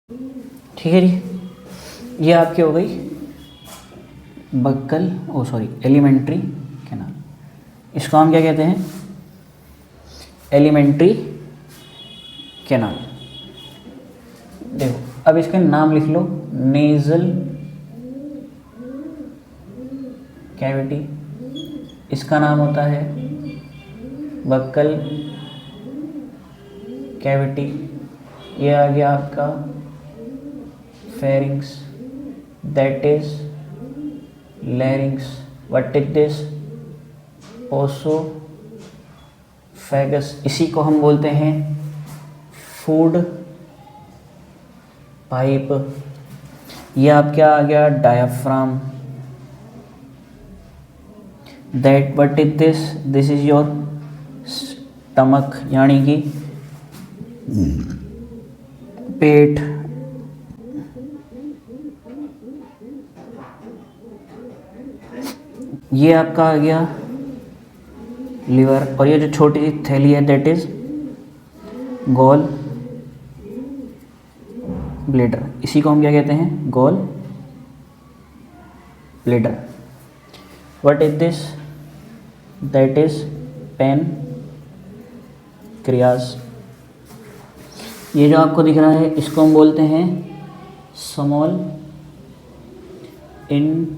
ठीक है जी, ये आपकी हो गई बक्कल एलिमेंट्री कैनाल। इसको हम क्या कहते हैं? Alimentary canal. देखो अब इसके नाम लिख लो, नेजल कैविटी, इसका नाम होता है बक्कल कैविटी। ये आ गया आपका pharynx, that is लैरिंग्स, what is this? Oesophagus. इसी को हम बोलते हैं फूड पाइप। ये आप क्या आ गया? Diaphragm, that what is this? This is your stomach, यानी कि पेट। ये आपका आ गया लीवर, और ये जो छोटी सी थैली है दैट इज गॉल ब्लेडर। इसी को हम क्या कहते हैं? Gall bladder. What is this? That is pancreas. ये जो आपको दिख रहा है इसको हम बोलते हैं स्मॉल इंटेस्टाइन।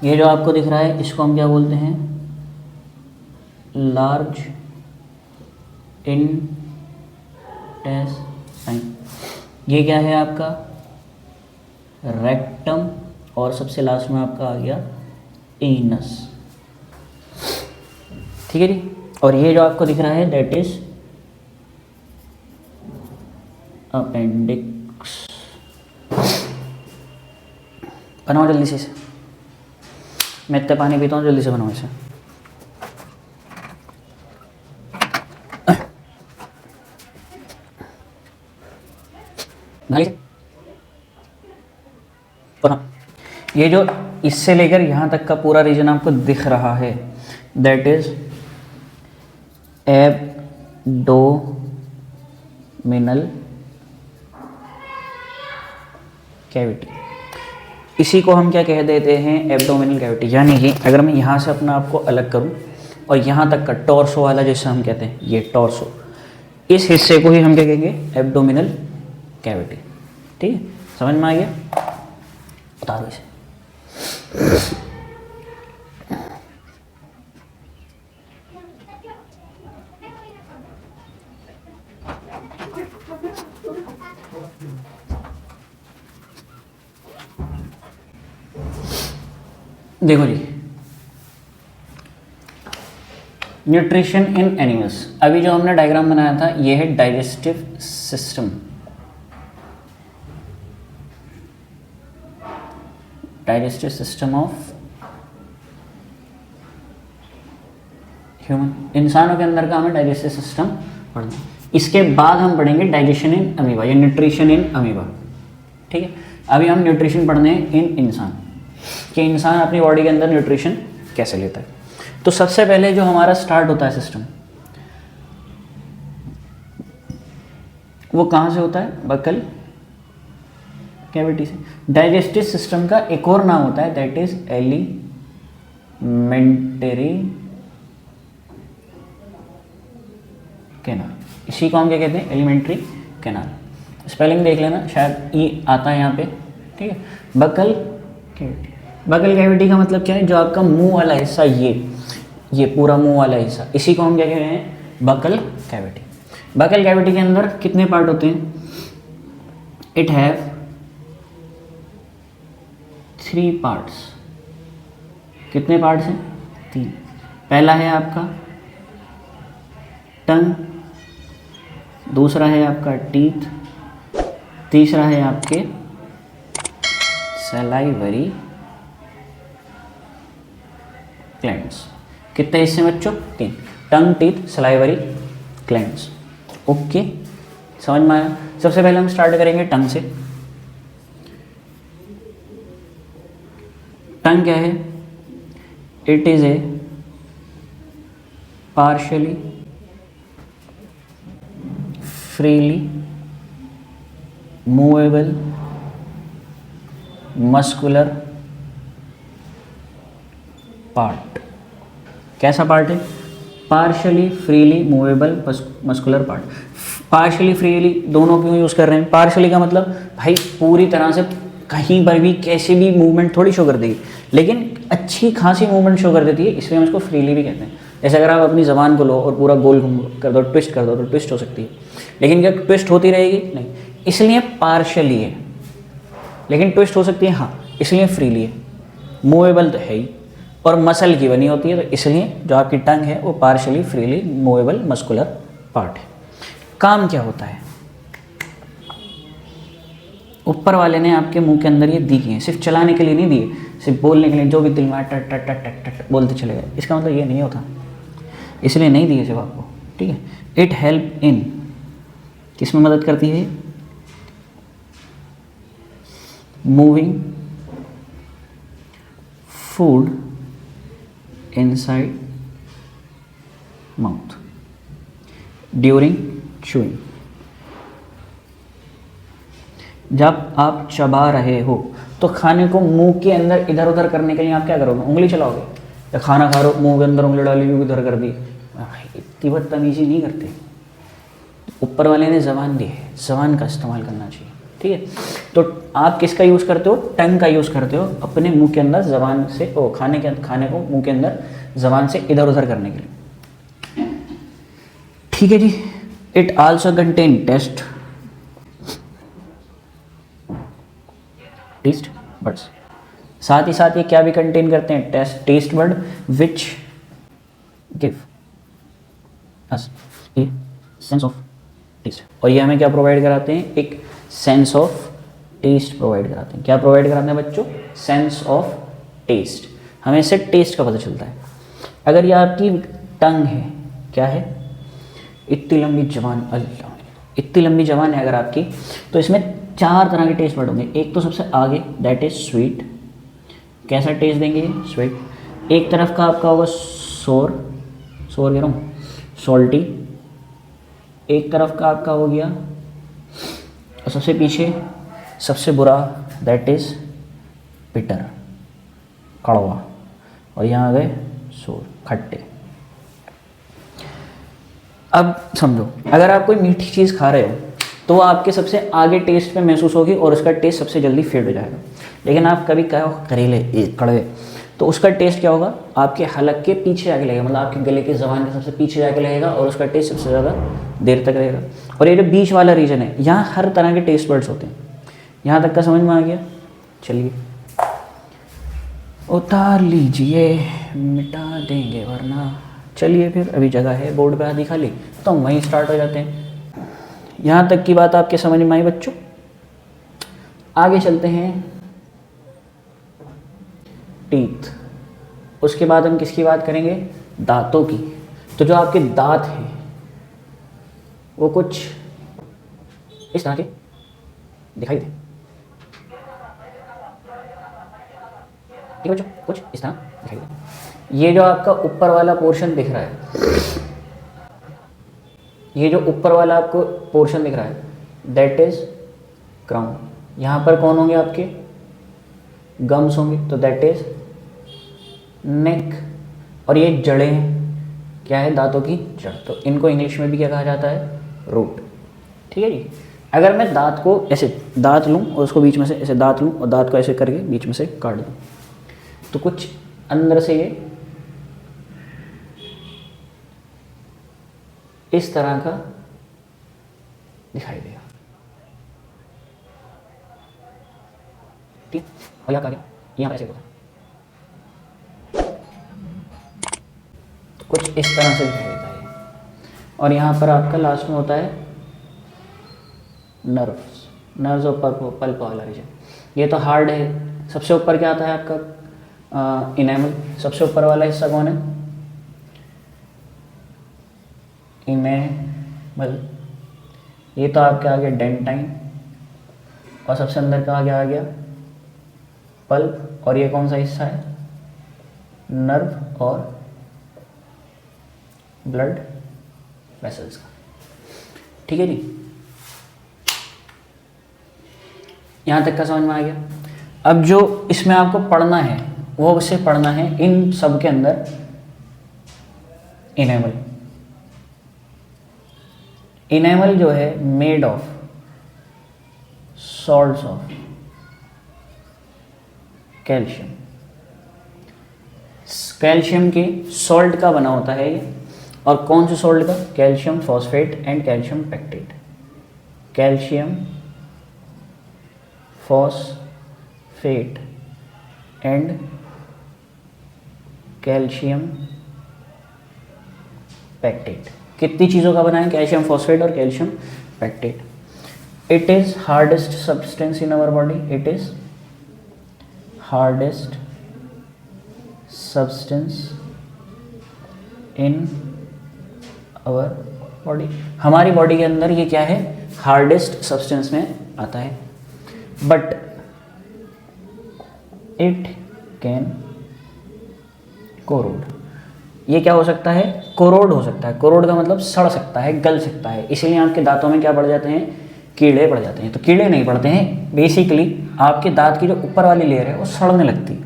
ये जो आपको दिख रहा है इसको हम क्या बोलते हैं? Large intestine. ये क्या है आपका? रेक्टम, और सबसे लास्ट में आपका आ गया एनस। ठीक है जी। और ये जो आपको दिख रहा है दैट इज अपेंडिक्स। बनाओ जल्दी से इसे, मैं इतना पानी पीता हूँ, जल्दी से बनाओ इसे। ये जो इससे लेकर यहाँ तक का पूरा रीजन आपको दिख रहा है दैट इज एब्डोमिनल कैविटी। इसी को हम क्या कह देते हैं? Abdominal cavity. यानी कि अगर मैं यहाँ से अपना आपको अलग करूँ और यहाँ तक का टॉर्सो वाला जैसे हम कहते हैं, ये टॉर्सो, इस हिस्से को ही हम क्या कहेंगे? Abdominal cavity. ठीक है, समझ में आ गया? उतारो इसे। देखो जी, न्यूट्रिशन इन एनिमल्स। अभी जो हमने डायग्राम बनाया था ये है digestive system. Digestive system of human. इंसानों के अंदर का हमें डाइजेस्टिव सिस्टम पढ़ना। इसके बाद हम पढ़ेंगे डाइजेशन इन अमीबा या न्यूट्रिशन इन अमीबा। ठीक है, अभी हम न्यूट्रिशन पढ़ने हैं इन इंसान, कि इंसान अपनी बॉडी के अंदर न्यूट्रिशन कैसे लेता है। तो सबसे पहले जो हमारा स्टार्ट होता है सिस्टम, वो कहाँ से होता है? बक्कल कैविटी से। डाइजेस्टिव सिस्टम का एक और नाम होता है दैट इज एलिमेंटरी कैनाल। इसी को हम क्या कहते हैं? Alimentary canal. स्पेलिंग देख लेना, शायद ई आता है यहाँ पे। ठीक है, बक्कल कैविटी। बक्कल कैविटी का मतलब क्या है? जो आपका मुंह वाला हिस्सा, ये पूरा मुंह वाला हिस्सा, इसी को हम क्या कह रहे हैं? Buccal cavity. बक्कल कैविटी के अंदर कितने पार्ट होते हैं? It have 3 parts. कितने पार्ट्स हैं? 3। पहला है आपका टंग, दूसरा है आपका टीथ, तीसरा है आपके सलाइवरी ग्लैंड्स। कितने हिस्से बच्चों? 3। टंग, टीथ, सलाइवरी ग्लैंड्स। ओके, समझ में आया? सबसे पहले हम स्टार्ट करेंगे टंग से। टंग क्या है? It is A partially freely movable muscular part. कैसा पार्ट है? Partially freely movable muscular part. Partially freely दोनों क्यों यूज़ कर रहे हैं? पार्शली का मतलब भाई पूरी तरह से कहीं पर भी कैसे भी मूवमेंट थोड़ी शो कर देगी, लेकिन अच्छी खासी मूवमेंट शो कर देती है, इसलिए हम इसको फ्रीली भी कहते हैं। जैसे अगर आप अपनी ज़बान को लो और पूरा गोल घूम कर दो, ट्विस्ट कर दो, तो ट्विस्ट हो सकती है, लेकिन क्या ट्विस्ट होती रहेगी? नहीं, इसलिए पार्शली है, लेकिन ट्विस्ट हो सकती है हाँ, इसलिए फ्रीली है। मूवेबल तो है ही, और मसल की बनी होती है, तो इसलिए जो आपकी टंग है वो partially freely movable muscular part है। काम क्या होता है? ऊपर वाले ने आपके मुंह के अंदर ये दी है, सिर्फ चलाने के लिए नहीं दिए, सिर्फ बोलने के लिए, जो भी दिल में टट टट टट टट टट बोलते चले गए, इसका मतलब ये नहीं होता, इसलिए नहीं दिए सिर्फ आपको, ठीक है। इट हेल्प इन, किस में मदद करती है? Moving food inside mouth during chewing. जब आप चबा रहे हो तो खाने को मुंह के अंदर इधर उधर करने के लिए आप क्या करोगे? उंगली चलाओगे, या खाना खा रहे हो मुंह के अंदर उंगली डाली हुई इधर कर दी, इतनी बदतमीजी नहीं करते। ऊपर वाले ने ज़बान दी है, ज़बान का इस्तेमाल करना चाहिए, ठीक है। तो आप किसका यूज़ करते हो? टंग का यूज़ करते हो अपने मुंह के अंदर ज़बान से, खाने को मुंह के अंदर ज़बान से इधर उधर करने के लिए, ठीक है जी। It also contain taste buds, साथ ही साथ ये क्या भी कंटेन करते हैं? Taste bud which give us a sense of taste. और ये हमें क्या प्रोवाइड कराते हैं? एक सेंस ऑफ टेस्ट प्रोवाइड कराते हैं। क्या प्रोवाइड कराते हैं बच्चों? Sense of taste. हमें इससे टेस्ट का पता चलता है। अगर ये आपकी टंग है, क्या है? इतनी लंबी जबान, अल्लाह, इतनी लंबी जबान है अगर आपकी, तो इसमें 4 तरह के टेस्ट बर्ड होंगे। एक तो सबसे आगे, दैट इज स्वीट। कैसा टेस्ट देंगे? स्वीट। एक तरफ का आपका होगा सोर कह रहा हूँ, सॉल्टी। एक तरफ का आपका हो गया, और सबसे पीछे सबसे बुरा, दैट इज बिटर, कड़वा। और यहाँ आ गए सोर, खट्टे। अब समझो, अगर आप कोई मीठी चीज़ खा रहे हो तो वो आपके सबसे आगे टेस्ट पे महसूस होगी और उसका टेस्ट सबसे जल्दी फेड हो जाएगा। लेकिन आप कभी कहो करेले कड़वे, तो उसका टेस्ट क्या होगा? आपके हलक के पीछे आके लगेगा, मतलब आपके गले के ज़बान के सबसे पीछे जाके लगेगा, और उसका टेस्ट सबसे ज़्यादा देर तक रहेगा। और ये जो बीच वाला रीजन है, यहाँ हर तरह के टेस्ट बर्ड्स होते हैं। यहाँ तक का समझ में आ गया? चलिए उतार लीजिए, मिटा देंगे वरना। चलिए फिर, अभी जगह है बोर्ड पे आधी खाली, तो हम वहीं स्टार्ट हो जाते हैं। यहाँ तक की बात आपके समझ में आई बच्चों? आगे चलते हैं, टीथ। उसके बाद हम किसकी बात करेंगे? दांतों की। तो जो आपके दांत हैं वो कुछ इस तरह के दिखाई दे, ठीक है बच्चों, कुछ इस तरह दिखाई दे। ये जो आपका ऊपर वाला पोर्शन दिख रहा है, ये जो ऊपर वाला आपको पोर्शन दिख रहा है, दैट इज क्राउन। यहाँ पर कौन होंगे? आपके गम्स होंगे, तो दैट इज नेक। और ये जड़ें हैं, क्या है? दांतों की जड़। तो इनको इंग्लिश में भी क्या कहा जाता है? रूट, ठीक है जी। अगर मैं दांत को ऐसे दांत लूँ और उसको बीच में से ऐसे दांत लूँ और दांत को ऐसे करके बीच में से काट दूँ, तो कुछ अंदर से ये इस तरह का दिखाई देगा, ठीक। और यहाँ यहाँ पर ऐसे होता है, तो कुछ इस तरह से दिखाई देता है। और यहाँ पर आपका लास्ट में होता है नर्व्स और पल्प वाला रीजन। ये तो हार्ड है। सबसे ऊपर क्या आता है आपका? इनेमल। सबसे ऊपर वाला हिस्सा कौन है? इनेमल। ये तो आपके आ गया डेंटाइन, और सबसे अंदर का आ गया पल्प। और ये कौन सा हिस्सा है? नर्व और ब्लड वेसल्स का, ठीक है जी। यहाँ तक का समझ में आ गया। अब जो इसमें आपको पढ़ना है वो उसे पढ़ना है इन सब के अंदर इनेमल। इनेमल जो है made of salts of calcium, calcium के सॉल्ट का बना होता है ये। और कौन से सॉल्ट का? Calcium phosphate and calcium pectate. Calcium phosphate and calcium pectate. कितनी चीज़ों का बना है? कैल्शियम फॉस्फेट और calcium pectate. It is hardest substance in our body. It is hardest substance in our body. हमारी बॉडी के अंदर ये क्या है? हार्डेस्ट सब्सटेंस में आता है। But it can corrode. ये क्या हो सकता है? कोरोड हो सकता है। कोरोड का मतलब सड़ सकता है, गल सकता है। इसीलिए आपके दांतों में क्या पड़ जाते हैं? कीड़े पड़ जाते हैं। तो कीड़े नहीं पड़ते हैं, बेसिकली आपके दांत की जो ऊपर वाली लेयर है वो सड़ने लगती है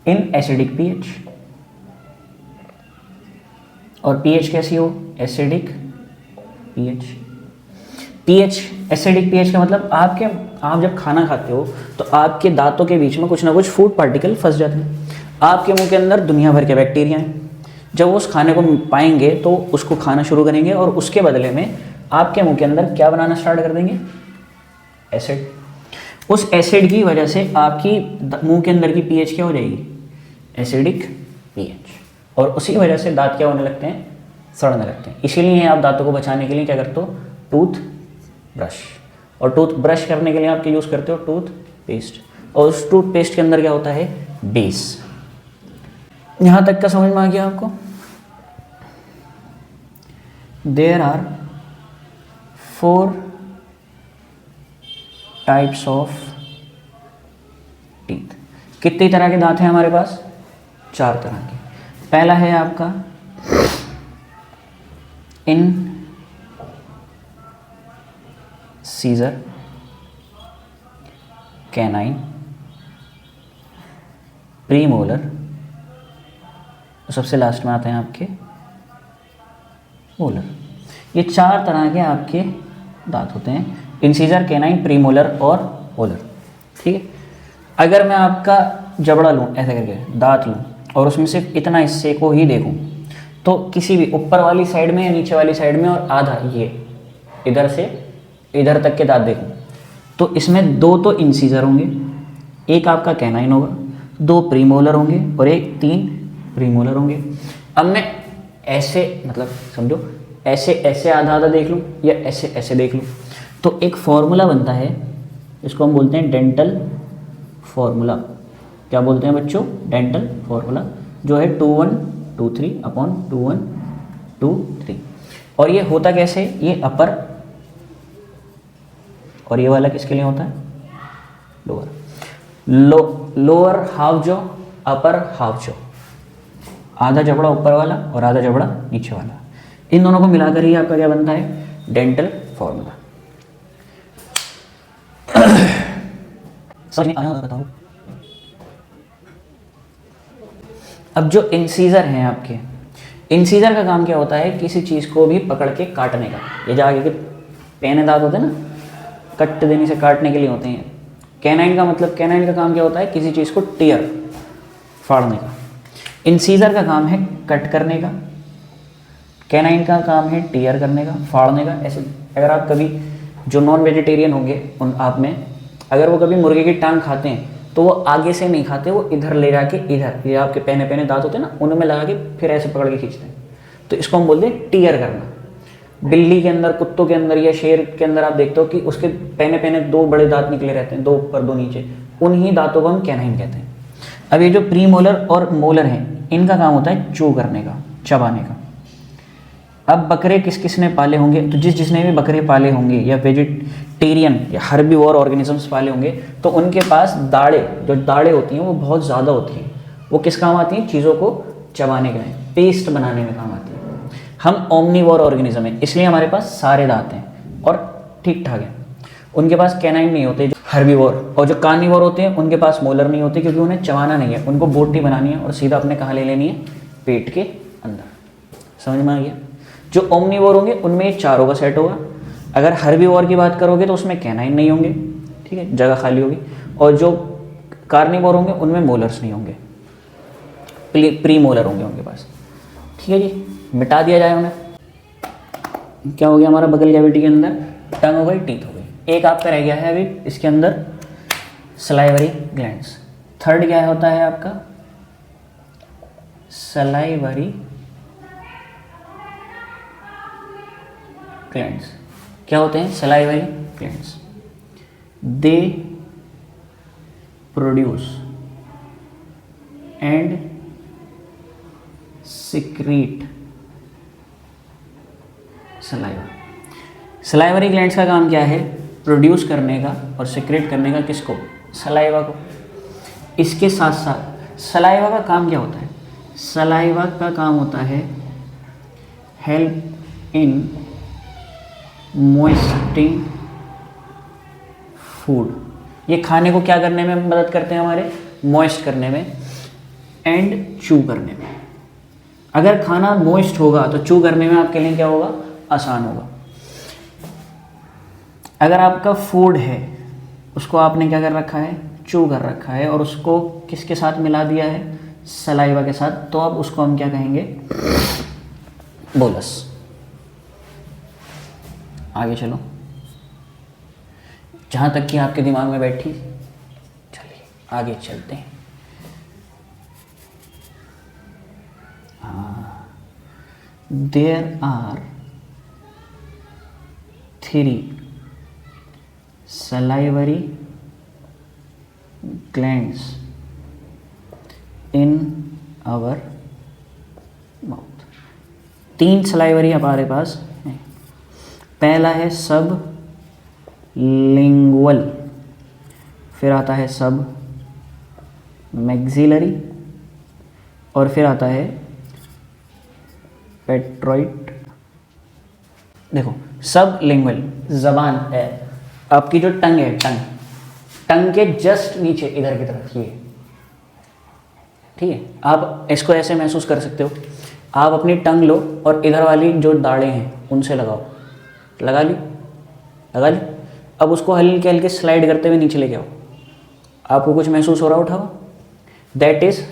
इन एसिडिक पीएच। और पीएच कैसी हो? Acidic pH. PH, acidic pH का मतलब आप जब खाना खाते हो तो आपके दांतों के बीच में कुछ ना कुछ फूड पार्टिकल फंस जाते हैं। आपके मुंह के अंदर दुनिया भर के बैक्टीरिया हैं। जब वो उस खाने को पाएंगे तो उसको खाना शुरू करेंगे और उसके बदले में आपके मुंह के अंदर क्या बनाना स्टार्ट कर देंगे? एसिड। उस एसिड की वजह से आपकी मुंह के अंदर की पीएच क्या हो जाएगी? Acidic pH. और उसी वजह से दांत क्या होने लगते हैं? सड़ने लगते हैं। इसीलिए आप दांतों को बचाने के लिए क्या करते हो? Tooth brush. और टूथ ब्रश करने के लिए आप क्या यूज़ करते हो? Tooth paste. और उस टूथ पेस्ट के अंदर क्या होता है? बेस। यहाँ तक का समझ में आ गया आपको? There are 4 types of teeth. कितनी तरह के दांत हैं हमारे पास? 4 तरह के। पहला है आपका इन सीजर, कैनाइन, प्रीमोलर, सबसे लास्ट में आते हैं आपके मोलर। ये 4 तरह के आपके दांत होते हैं, इंसीजर, कैनाइन, प्रीमोलर और मोलर। ठीक है। अगर मैं आपका जबड़ा लूँ ऐसे करके दांत लूँ और उसमें सिर्फ इतना हिस्से को ही देखूँ तो किसी भी ऊपर वाली साइड में या नीचे वाली साइड में और आधा ये इधर से इधर तक के दांत देखूँ तो इसमें 2 तो इंसीजर होंगे, एक आपका कैनाइन होगा, 2 प्रीमोलर होंगे और 3 प्रीमोलर होंगे। अब मैं ऐसे मतलब समझो ऐसे ऐसे आधा आधा देख लूँ या ऐसे ऐसे देख लूँ तो एक फॉर्मूला बनता है, इसको हम बोलते हैं डेंटल फॉर्मूला। क्या बोलते हैं बच्चों? डेंटल फॉर्मूला, जो है 2123 अपॉन 2123। और ये होता कैसे? ये अपर और ये वाला किसके लिए होता है? लोअर। लोअर हाफ जो, अपर हाफ जो। आधा जबड़ा ऊपर वाला और आधा जबड़ा नीचे वाला, इन दोनों को मिलाकर ही आपका क्या बनता है? Dental formula. समझ में आया? बताओ। अब जो इंसीजर हैं आपके, इंसीजर का काम क्या होता है? किसी चीज़ को भी पकड़ के काटने का। ये जो आगे के पैने दांत होते हैं ना, कट देने से काटने के लिए होते हैं। कैनाइन का मतलब, कैनाइन का काम क्या होता है? किसी चीज़ को टीयर, फाड़ने का। इंसीजर का काम है कट करने का, कैनाइन का काम है टीयर करने का, फाड़ने का। ऐसे अगर आप कभी जो नॉन वेजिटेरियन होंगे उन आप में, अगर वो कभी मुर्गे की टांग खाते हैं तो वो आगे से नहीं खाते, वो इधर ले जाके इधर, ये आपके पैने पैने दांत होते हैं ना, उनमें लगा के फिर ऐसे पकड़ के खींचते हैं। तो इसको हम बोलते हैं टीयर करना। बिल्ली के अंदर, कुत्तों के अंदर या शेर के अंदर आप देखते हो कि उसके पैने पैने 2 बड़े दांत निकले रहते हैं, 2 ऊपर 2 नीचे, उन्हीं दांतों को हम कैनाइन कहते हैं। अब ये जो प्रीमोलर और मोलर हैं, इनका काम होता है चू करने का, चबाने का। अब बकरे किस किस ने पाले होंगे? तो जिसने भी बकरे पाले होंगे या वेजिटेरियन या हर्बीवोर ऑर्गेनिजम्स पाले होंगे तो उनके पास दाढ़ें, जो दाढ़ें होती हैं वो बहुत ज़्यादा होती हैं। वो किस काम आती हैं? चीज़ों को चबाने के लिए, पेस्ट बनाने में काम आती है। हम ओमनीवोर ऑर्गेनिज्म हैं, इसलिए हमारे पास सारे दांत हैं और ठीक ठाक हैं। उनके पास कैनाइन नहीं होते, जो हर्बीवोर, और जो कार्निवोर होते हैं उनके पास मोलर नहीं होते, क्योंकि उन्हें चबाना नहीं है, उनको बोटी बनानी है और सीधा अपने कहाँ ले लेनी है, पेट के अंदर। समझ में आ गया। जो ओमनीवोर होंगे उनमें ये चारों का सेट होगा। अगर हर्बीवोर की बात करोगे तो उसमें कैनाइन नहीं होंगे, ठीक है, जगह खाली होगी। और जो कार्निवोर होंगे उनमें मोलर्स नहीं होंगे, प्री मोलर होंगे उनके पास। ठीक है जी, मिटा दिया जाए उन्हें। क्या हो गया हमारा बगल कैविटी के अंदर, टंग हो गई, टीथ हो गई। एक आपका रह गया है अभी इसके अंदर सलाइवरी ग्लैंड्स। थर्ड क्या होता है आपका, सलाइवरी ग्लैंड्स। क्या होते हैं salivary glands? They produce and secrete saliva. Salivary glands का काम क्या है, प्रोड्यूस करने का और सिक्रेट करने का। किसको, सलाइवा को। इसके साथ साथ सलाइवा का काम क्या होता है, सलाइवा का काम होता है हेल्प इन मॉइस्टिंग फूड। ये खाने को क्या करने में मदद करते हैं हमारे, मॉइस्ट करने में एंड चू करने में। अगर खाना मॉइस्ट होगा तो चू करने में आपके लिए क्या होगा, आसान होगा। अगर आपका फूड है उसको आपने क्या कर रखा है, चू कर रखा है, और उसको किसके साथ मिला दिया है, सलाइवा के साथ, तो अब उसको हम क्या कहेंगे, बोलस। आगे चलो, जहाँ तक कि आपके दिमाग में बैठी, चलिए आगे चलते हैं। There are 3 salivary glands in our mouth। 3 salivary हमारे पास है। पहला है सब लिंगुअल, फिर आता है सब मैक्सिलरी, और फिर आता है पेट्रोइड। देखो, सब लिंगुअल जबान है, आपकी जो टंग है, टंग के जस्ट नीचे इधर की तरफ, ये ठीक है। आप इसको ऐसे महसूस कर सकते हो, आप अपनी टंग लो और इधर वाली जो दाढ़ें हैं उनसे लगाओ, लगा ली। अब उसको हल्के हल्के स्लाइड करते हुए नीचे लेके आओ, आपको कुछ महसूस हो रहा उठाओ, दैट इज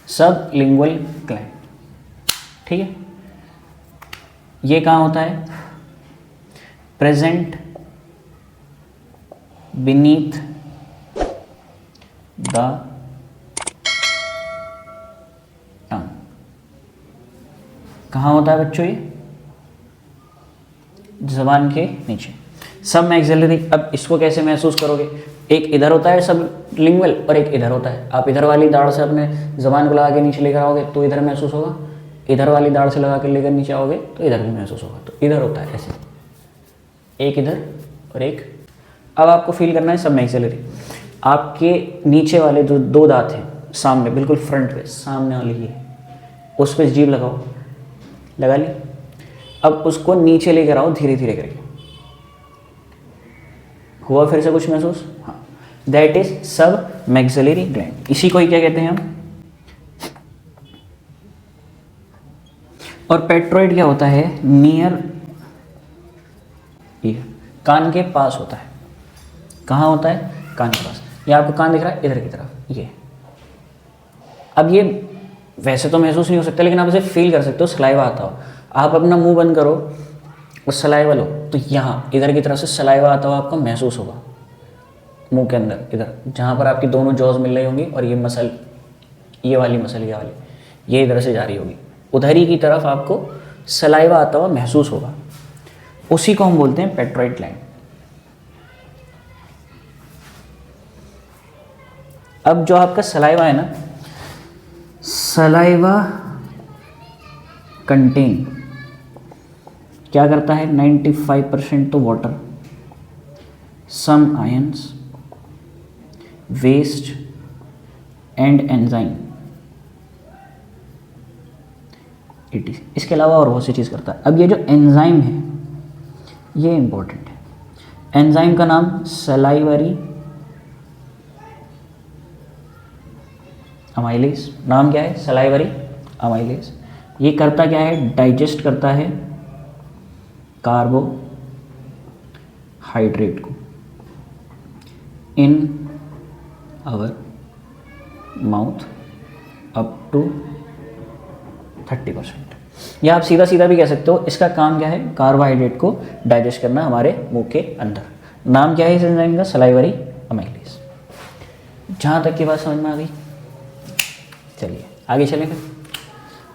सब लिंगुअल ग्लैंड। ठीक है, ये कहाँ होता है, प्रेजेंट बीनीथ द टंग। कहाँ होता है बच्चों, ये जबान के नीचे, सब मैक्सिलरी। अब इसको कैसे महसूस करोगे, एक इधर होता है सब लिंगुअल और एक इधर होता है। आप इधर वाली दाढ़ से अपने जबान को लगा के नीचे लेकर आओगे तो इधर महसूस होगा, इधर वाली दाढ़ से लगा कर लेकर नीचे आओगे तो इधर भी महसूस होगा। तो इधर होता है ऐसे, एक इधर और एक। अब आपको फील करना है सब मैक्सिलरी। आपके नीचे वाले जो 2 दांत हैं सामने, बिल्कुल फ्रंट पे सामने वाली, ये उस पर जीभ लगाओ, लगा ली। अब उसको नीचे लेकर आओ धीरे धीरे करके, हुआ फिर से कुछ महसूस, हाँ, दैट इज सब मैक्सिलरी ग्लैंड। इसी को ही क्या कहते हैं हम। और पेट्रोइड क्या होता है, नियर ईयर, कान के पास होता है। कहाँ होता है, कान के पास। ये आपको कान दिख रहा है इधर की तरफ, ये। अब ये वैसे तो महसूस नहीं हो सकता, लेकिन आप इसे फील कर सकते हो, सलाइवा आता हो। आप अपना मुंह बंद करो और सलाइवा लो, तो यहाँ इधर की तरफ से सलाइवा आता हुआ आपको महसूस होगा मुंह के अंदर, इधर जहाँ पर आपकी दोनों जॉज मिल रही होंगी, और ये मसल, ये वाली मसल, ये इधर से जा रही होगी, उधर ही की तरफ आपको सलाइवा आता हुआ महसूस होगा। उसी को हम बोलते हैं पेट्रोइड ग्लैंड। अब जो आपका सलाइवा है ना, सलाइवा कंटेन क्या करता है, 95% तो water, some ions, waste and enzyme. इसके अलावा और बहुत सी चीज़ करता है। अब ये जो एंजाइम है ये इंपॉर्टेंट है। एंजाइम का नाम सलाइवरी अमाइलेज। नाम क्या है? Salivary amylase. ये करता क्या है? डाइजेस्ट करता है कार्बोहाइड्रेट को in our mouth up to 30%। या आप सीधा सीधा भी कह सकते हो, इसका काम क्या है? कार्बोहाइड्रेट को डाइजेस्ट करना हमारे मुंह के अंदर। नाम क्या है इस एंजाइम का? Salivary amylase. जहाँ तक की बात समझ में आ गई? चलिए आगे चलें फिर।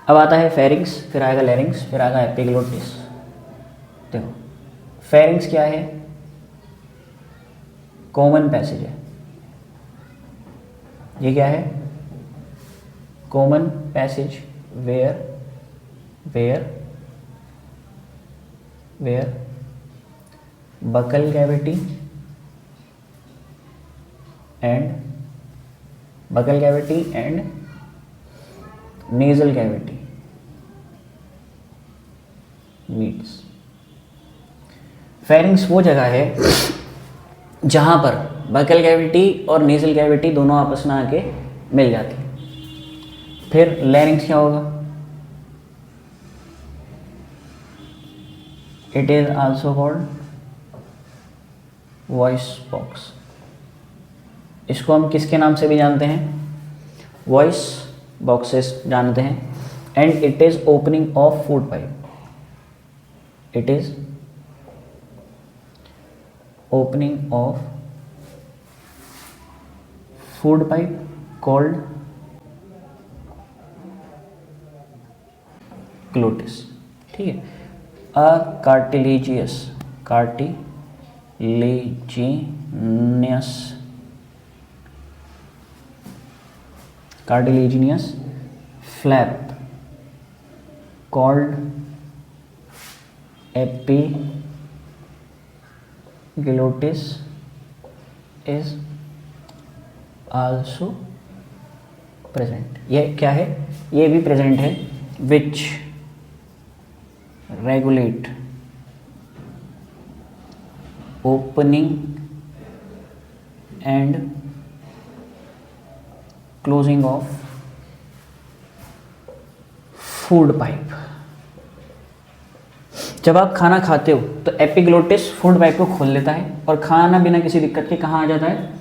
अब आता है फेरिंग्स, फिर आएगा लैरिंग्स, फिर आएगा एपिग्लोटिस। देखो फेरिंग्स क्या है? कॉमन पैसेज है। ये क्या है? Common passage where buccal cavity and nasal cavity meets. Pharynx वो जगह है जहां पर बकल कैविटी और नेजल कैविटी दोनों आपस में आके मिल जाती है। फिर लैरिंग्स क्या होगा? It is also called voice box. इसको हम किसके नाम से भी जानते हैं? वॉइस बॉक्सेस जानते हैं। And it is opening of food pipe. It is opening of food pipe called glottis. ठीक है। अ cartilaginous flap called epiglottis is also present। ये क्या है? ये भी प्रेजेंट है। which regulate opening and closing of food pipe. जब आप खाना खाते हो तो एपिग्लोटिस फूड पाइप को खोल लेता है और खाना बिना किसी दिक्कत के कहाँ आ जाता है?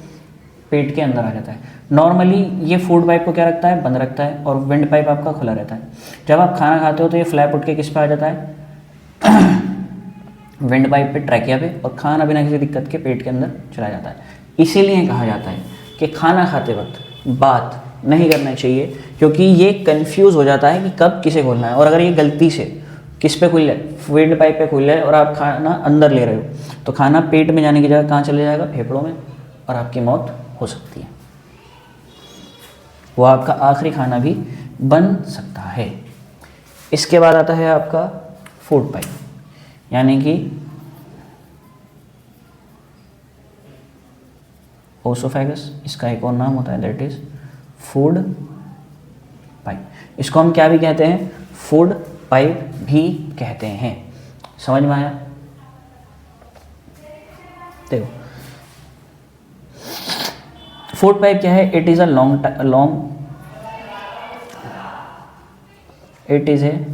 पेट के अंदर आ जाता है। नॉर्मली ये फूड पाइप को क्या रखता है? बंद रखता है और विंड पाइप आपका खुला रहता है। जब आप खाना खाते हो तो ये फ्लैप उठ के किस पे आ जाता है? विंड पाइप पे, ट्रैकिया पे, और खाना बिना किसी दिक्कत के पेट के अंदर चला जाता है। इसीलिए कहा जाता है कि खाना खाते वक्त बात नहीं करना चाहिए, क्योंकि ये कंफ्यूज हो जाता है कि कब किसे खोलना है। और अगर ये गलती से किस पे खुल जाए? विंड पाइप पे खुल जाए और आप खाना अंदर ले रहे हो तो खाना पेट में जाने की जगह कहाँ चले जाएगा? फेफड़ों में, और आपकी मौत हो सकती है। वो आपका आखिरी खाना भी बन सकता है। इसके बाद आता है आपका फूड पाइप, यानी कि ओसोफेगस। इसका एक और नाम होता है, दैट इज फूड पाइप। इसको हम क्या भी कहते हैं? फूड पाइप भी कहते हैं। समझ में आया? देखो फूड पाइप क्या है? It is a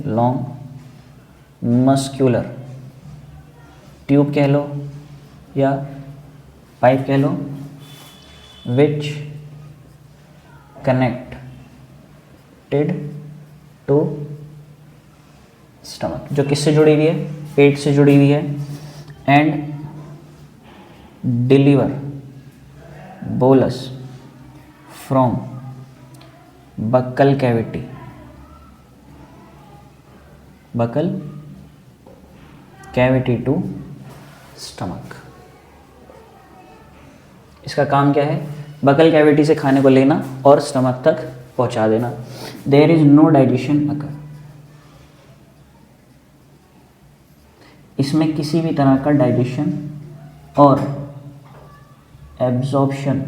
long muscular tube कह लो या पाइप कह लो, विच कनेक्टेड टू स्टमक, जो किससे जुड़ी हुई है? पेट से जुड़ी हुई है। And deliver bolus from buccal cavity to stomach. इसका काम क्या है? बकल कैविटी से खाने को लेना और स्टमक तक पहुंचा देना। देयर इज नो डाइजेशन अकर। इसमें किसी भी तरह का डाइजेशन और एब्जॉर्प्शन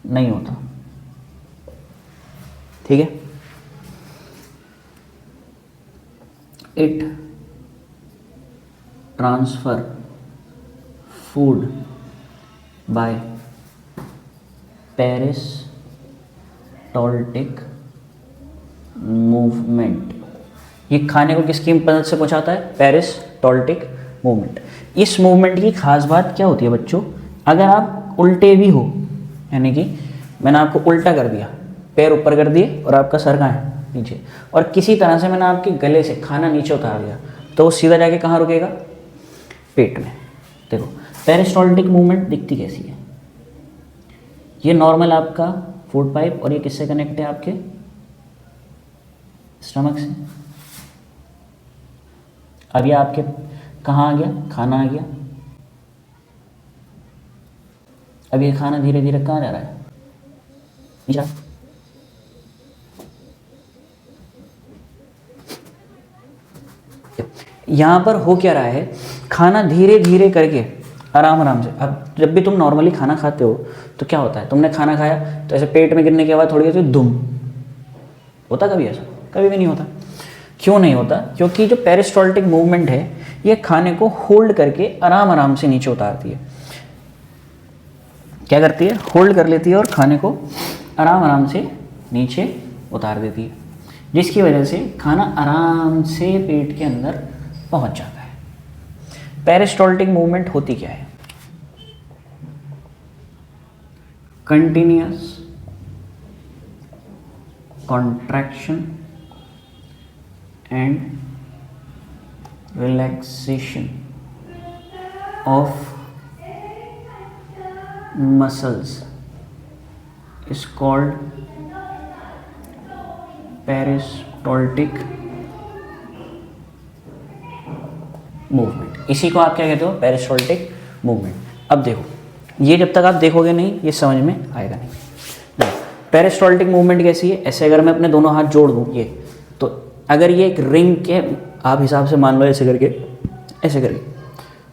नहीं होता। ठीक है। It transfer food by peristaltic movement. ये खाने को किसकी मदद से पहुंचाता है? पेरिस्टॉल्टिक मूवमेंट। इस मूवमेंट की खास बात क्या होती है बच्चों? अगर आप उल्टे भी हो, यानी कि मैंने आपको उल्टा कर दिया, पैर ऊपर कर दिए और आपका सर कहाँ है? नीचे, और किसी तरह से मैंने आपके गले से खाना नीचे उतार दिया, तो वो सीधा जाके कहाँ रुकेगा? पेट में। देखो पेरिस्टॉल्टिक मूवमेंट दिखती कैसी है? ये नॉर्मल आपका फूड पाइप, और ये किससे कनेक्ट है? आपके स्टमक से। अब ये आपके कहाँ आ गया? खाना आ गया। अब ये खाना धीरे धीरे कहाँ जा रहा है? नीचे। यहाँ पर हो क्या रहा है? खाना धीरे धीरे करके आराम आराम से, अब जब भी तुम नॉर्मली खाना खाते हो तो क्या होता है? तुमने खाना खाया तो ऐसे पेट में गिरने के बाद थोड़ी देर धुम होता, कभी ऐसा? कभी भी नहीं होता। क्यों नहीं होता? क्योंकि जो पेरिस्टॉल्टिक मूवमेंट है ये खाने को होल्ड करके आराम आराम से नीचे उतारती है। क्या करती है? होल्ड कर लेती है और खाने को आराम आराम से नीचे उतार देती है, जिसकी वजह से खाना आराम से पेट के अंदर पहुंच जाता है। पेरिस्टॉल्टिक मूवमेंट होती क्या है? Continuous contraction and relaxation of muscles is called peristaltic movement। इसी को आप क्या कहते हो? पेरिस्टॉल्टिक मूवमेंट। अब देखो, ये जब तक आप देखोगे नहीं ये समझ में आएगा नहीं। पेरिस्टॉल्टिक मूवमेंट कैसी है? ऐसे अगर मैं अपने दोनों हाथ जोड़ दूँ ये, तो अगर ये एक रिंग के आप हिसाब से मान लो, ऐसे करके ऐसे करके,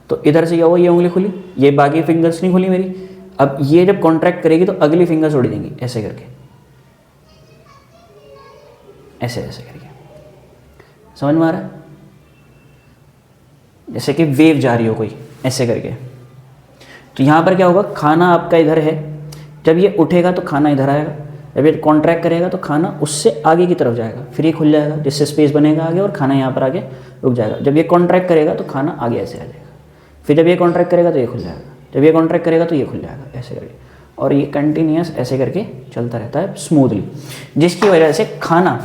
तो इधर से क्या हुआ? ये उंगली खुली, ये बाकी फिंगर्स नहीं खुली मेरी। अब ये जब कॉन्ट्रैक्ट करेगी तो अगली फिंगर्स उड़ देंगी, ऐसे करके, ऐसे ऐसे करके। समझ में आ रहा है? जैसे कि वेव जा रही हो कोई, ऐसे करके। तो यहाँ पर क्या होगा? खाना आपका इधर है, जब ये उठेगा तो खाना इधर आएगा, जब ये कॉन्ट्रैक्ट करेगा तो खाना उससे आगे की तरफ जाएगा, फिर ये खुल जाएगा, जिससे स्पेस बनेगा आगे और खाना यहाँ पर आगे रुक जाएगा। जब ये कॉन्ट्रैक्ट करेगा तो खाना आगे ऐसे आ जाएगा, फिर जब ये कॉन्ट्रैक्ट करेगा तो ये खुल जाएगा, जब ये कॉन्ट्रैक्ट करेगा तो ये खुल जाएगा, ऐसे करके। और ये कंटिन्यूअस ऐसे करके चलता रहता है स्मूथली, जिसकी वजह से खाना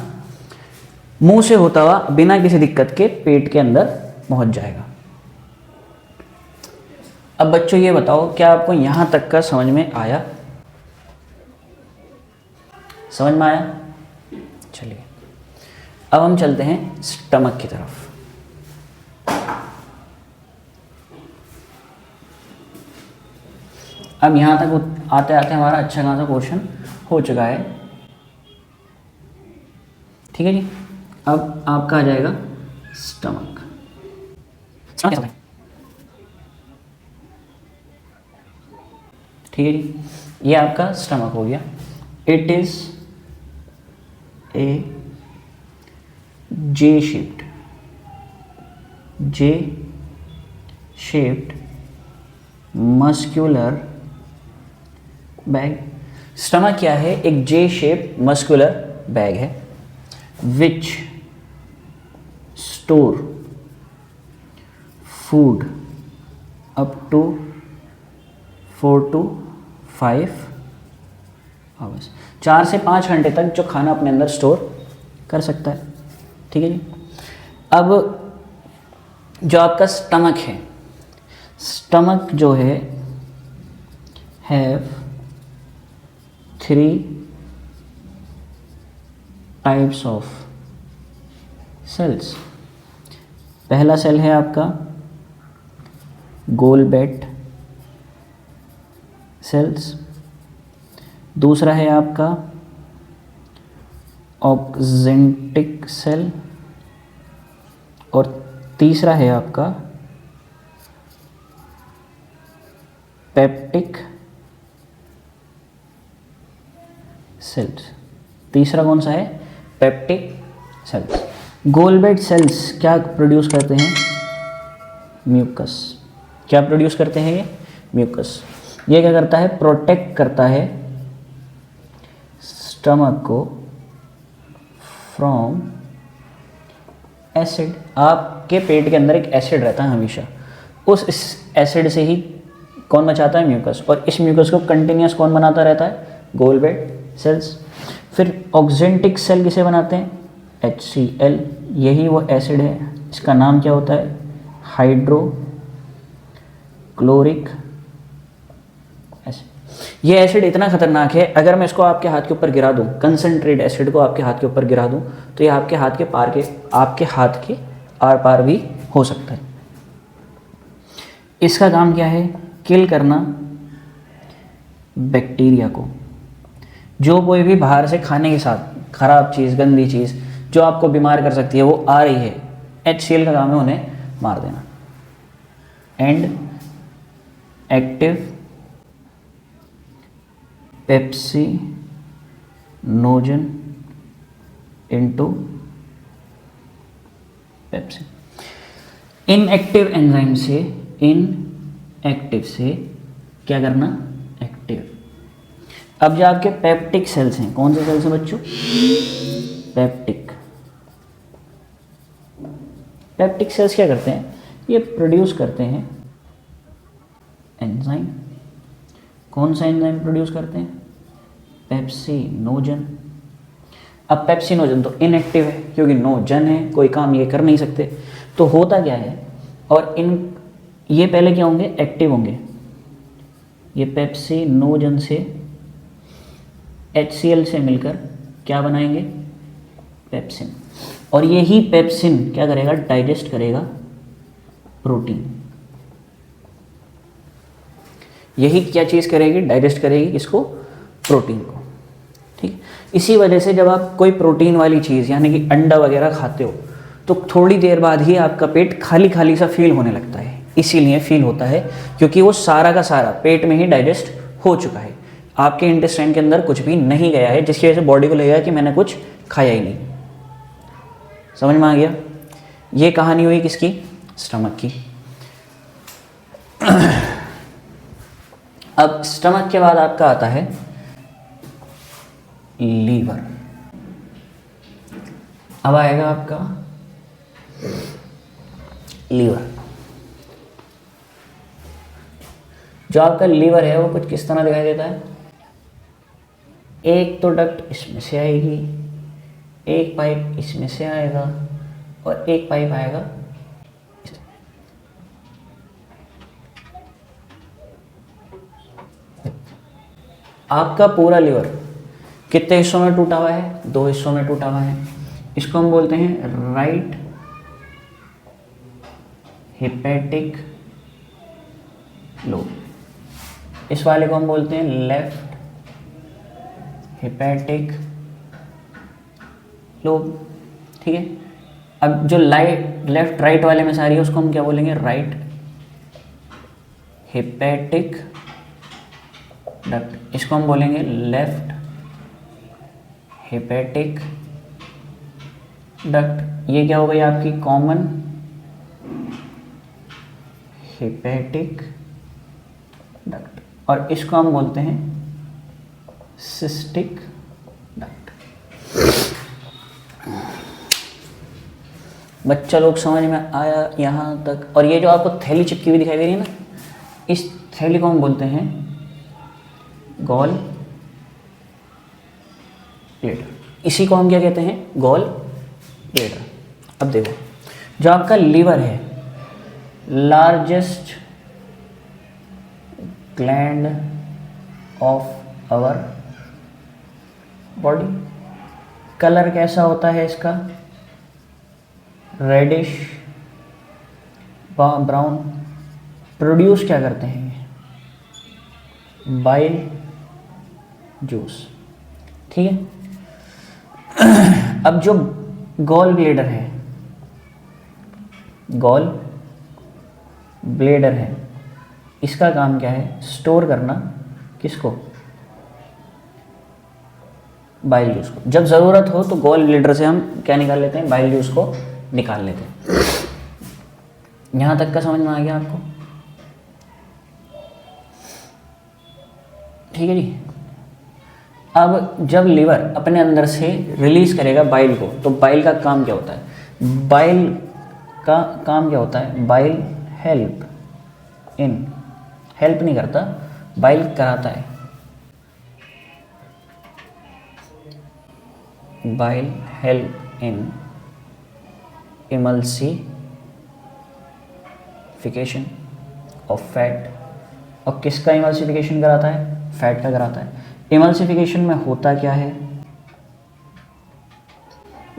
मुंह से होता हुआ बिना किसी दिक्कत के पेट के अंदर पहुंच जाएगा। अब बच्चों ये बताओ, क्या आपको यहां तक का समझ में आया? समझ में आया? चलिए अब हम चलते हैं स्टमक की तरफ। अब यहाँ तक आते आते हमारा अच्छा खासा क्वेश्चन हो चुका है, ठीक है जी। अब आपका आ जाएगा स्टमक। ठीक है जी, ये आपका स्टमक हो गया। It is a J shaped muscular bag. Stomach क्या है? एक जे शेप मस्कुलर बैग है, which store food up to 4 to 5 hours. 4 से 5 घंटे तक जो खाना अपने अंदर स्टोर कर सकता है, ठीक है जी। अब जो आपका स्टमक है, स्टमक जो है हैव 3 टाइप्स ऑफ सेल्स। पहला सेल है आपका गोलबैट सेल्स, दूसरा है आपका ऑक्जेंटिक सेल, और तीसरा है आपका पेप्टिक सेल्स। तीसरा कौन सा है? Peptic cells. गोलबैट सेल्स क्या प्रोड्यूस करते हैं? म्यूकस। क्या प्रोड्यूस करते हैं ये? म्यूकस। ये क्या करता है? प्रोटेक्ट करता है स्टमक को फ्रॉम एसिड। आपके पेट के अंदर एक एसिड रहता है हमेशा, उस एसिड से ही कौन बचाता है? म्यूकस। और इस म्यूकस को कंटिन्यूस कौन बनाता रहता है? गोलब्लैडर सेल्स। फिर ऑक्जेंटिक सेल किसे बनाते हैं? HCl। यही वो एसिड है, इसका नाम क्या होता है? Hydrochloric acid. ये एसिड इतना खतरनाक है, अगर मैं इसको आपके हाथ के ऊपर गिरा दूं, कंसनट्रेट एसिड को आपके हाथ के ऊपर गिरा दूं, तो ये आपके हाथ के आर पार भी हो सकता है। इसका काम क्या है? किल करना बैक्टीरिया को। जो कोई भी बाहर से खाने के साथ खराब चीज़, गंदी चीज़ जो आपको बीमार कर सकती है वो आ रही है, HCl का काम है उन्हें मार देना। And active pepsinogen into pepsin. Inactive enzyme से इनएक्टिव से क्या करना? एक्टिव। अब जो आपके पेप्टिक सेल्स हैं, कौन से सेल्स हैं बच्चों? पेप्टिक सेल्स क्या करते हैं? ये प्रोड्यूस करते हैं एंजाइम। कौन सा एंजाइम प्रोड्यूस करते हैं? पेप्सिनोजन। अब पेप्सिनोजन तो इनएक्टिव है क्योंकि नोजन है, कोई काम ये कर नहीं सकते। तो होता क्या है? और ये पहले क्या होंगे? एक्टिव होंगे। ये पेप्सिनोजन से HCl से मिलकर क्या बनाएंगे? पेप्सिन। और यही पेप्सिन क्या करेगा? डाइजेस्ट करेगा प्रोटीन। यही क्या चीज़ करेगी? डाइजेस्ट करेगी किसको? प्रोटीन को। ठीक। इसी वजह से जब आप कोई प्रोटीन वाली चीज़ यानी कि अंडा वगैरह खाते हो तो थोड़ी देर बाद ही आपका पेट खाली खाली सा फील होने लगता है। इसीलिए फील होता है क्योंकि वो सारा का सारा पेट में ही डाइजेस्ट हो चुका है, आपके इंटेस्टाइन के अंदर कुछ भी नहीं गया है, जिसकी वजह से बॉडी को लगेगा कि मैंने कुछ खाया ही नहीं। समझ में आ गया? ये कहानी हुई किसकी? स्टमक की। अब स्टमक के बाद आपका आता है लीवर। अब आएगा आपका लीवर। जो आपका लीवर है वो कुछ किस तरह दिखाई देता है? एक तो डक्ट इसमें से आएगी, एक पाइप इसमें से आएगा और एक पाइप आएगा। आपका पूरा लीवर कितने हिस्सों में टूटा हुआ है? 2 हिस्सों में टूटा हुआ है। इसको हम बोलते हैं राइट हेपेटिक लोब, इस वाले को हम बोलते हैं लेफ्ट हेपेटिक लोब। ठीक है। अब जो लेफ्ट राइट वाले में सारी है उसको हम क्या बोलेंगे? Right hepatic duct. इसको हम बोलेंगे लेफ्ट हेपेटिक डक्ट। ये क्या हो गई आपकी? Common hepatic duct. और इसको हम बोलते हैं सिस्टिक डक्ट। बच्चा लोग समझ में आया यहाँ तक? और ये जो आपको थैली चिपकी हुई दिखाई दे रही है ना, इस थैली को हम बोलते हैं गॉल ब्लैडर। इसी को हम क्या कहते हैं? Gall bladder. अब देखो, जो आपका लीवर है, largest gland of our body. Colour कैसा होता है इसका? Reddish brown. प्रोड्यूस क्या करते हैं? Bile juice. ठीक है। अब जो गॉल ब्लैडर है, गॉल ब्लैडर है, इसका काम क्या है? स्टोर करना किसको? बाइल जूस को। जब ज़रूरत हो तो गॉल ब्लैडर से हम क्या निकाल लेते हैं? बाइल जूस को निकाल लेते हैं। यहाँ तक का समझ में आ गया आपको? ठीक है जी। अब जब लिवर अपने अंदर से रिलीज करेगा बाइल को, तो बाइल का काम क्या होता है? बाइल का काम क्या होता है? बाइल हेल्प नहीं करता, बाइल कराता है। Bile help in emulsification of fat. और किसका इमल्सिफिकेशन कराता है? फैट का कराता है। इमल्सिफिकेशन में होता क्या है?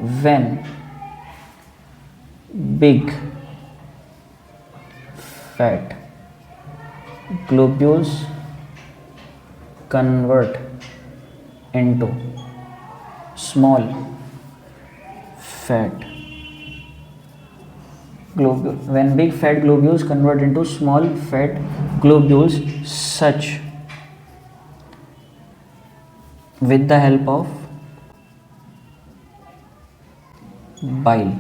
When big fat globules convert into small fat globule. When big fat globules convert into small fat globules, such with the help of bile,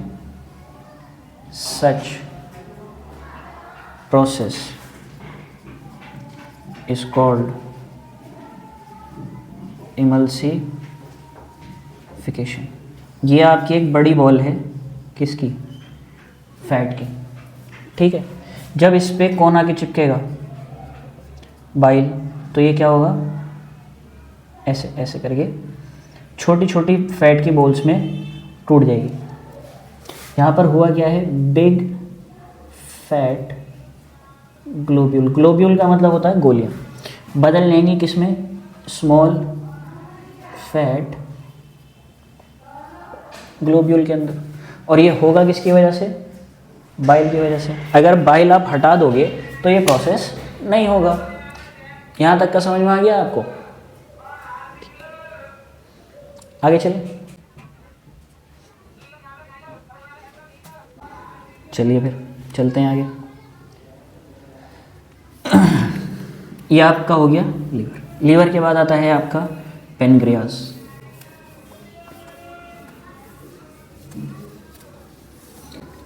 such process is called emulsification. ये आपकी एक बड़ी बॉल है, किसकी? फैट की। ठीक है, जब इस पे कौन आके चिपकेगा? बाइल। तो ये क्या होगा? ऐसे ऐसे करके छोटी छोटी फैट की बॉल्स में टूट जाएगी। यहाँ पर हुआ क्या है? Big fat globule. ग्लोब्यूल का मतलब होता है गोलियां। बदल लेंगी किसमें? स्मॉल फैट ग्लोब्यूल के अंदर। और ये होगा किसकी वजह से? बाइल की वजह से। अगर बाइल आप हटा दोगे तो ये प्रोसेस नहीं होगा। यहाँ तक का समझ में आ गया आपको? आगे चलिए फिर चलते हैं आगे। ये आपका हो गया लीवर। लीवर के बाद आता है आपका पेनक्रियास।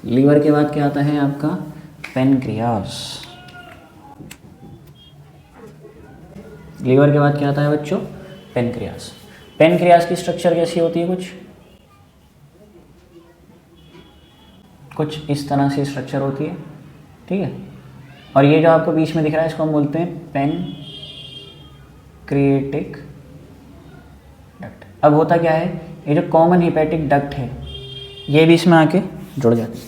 लीवर के बाद क्या आता है आपका? पेनक्रियास। लीवर के बाद क्या आता है बच्चों? पेनक्रियास। पेनक्रियास की स्ट्रक्चर कैसी होती है? कुछ इस तरह से स्ट्रक्चर होती है। ठीक है, और ये जो आपको बीच में दिख रहा है इसको हम बोलते हैं पेनक्रिएटिक डक्ट। अब होता क्या है? ये जो कॉमन हिपैटिक डक्ट है ये भी इसमें आके जुड़ जाती है।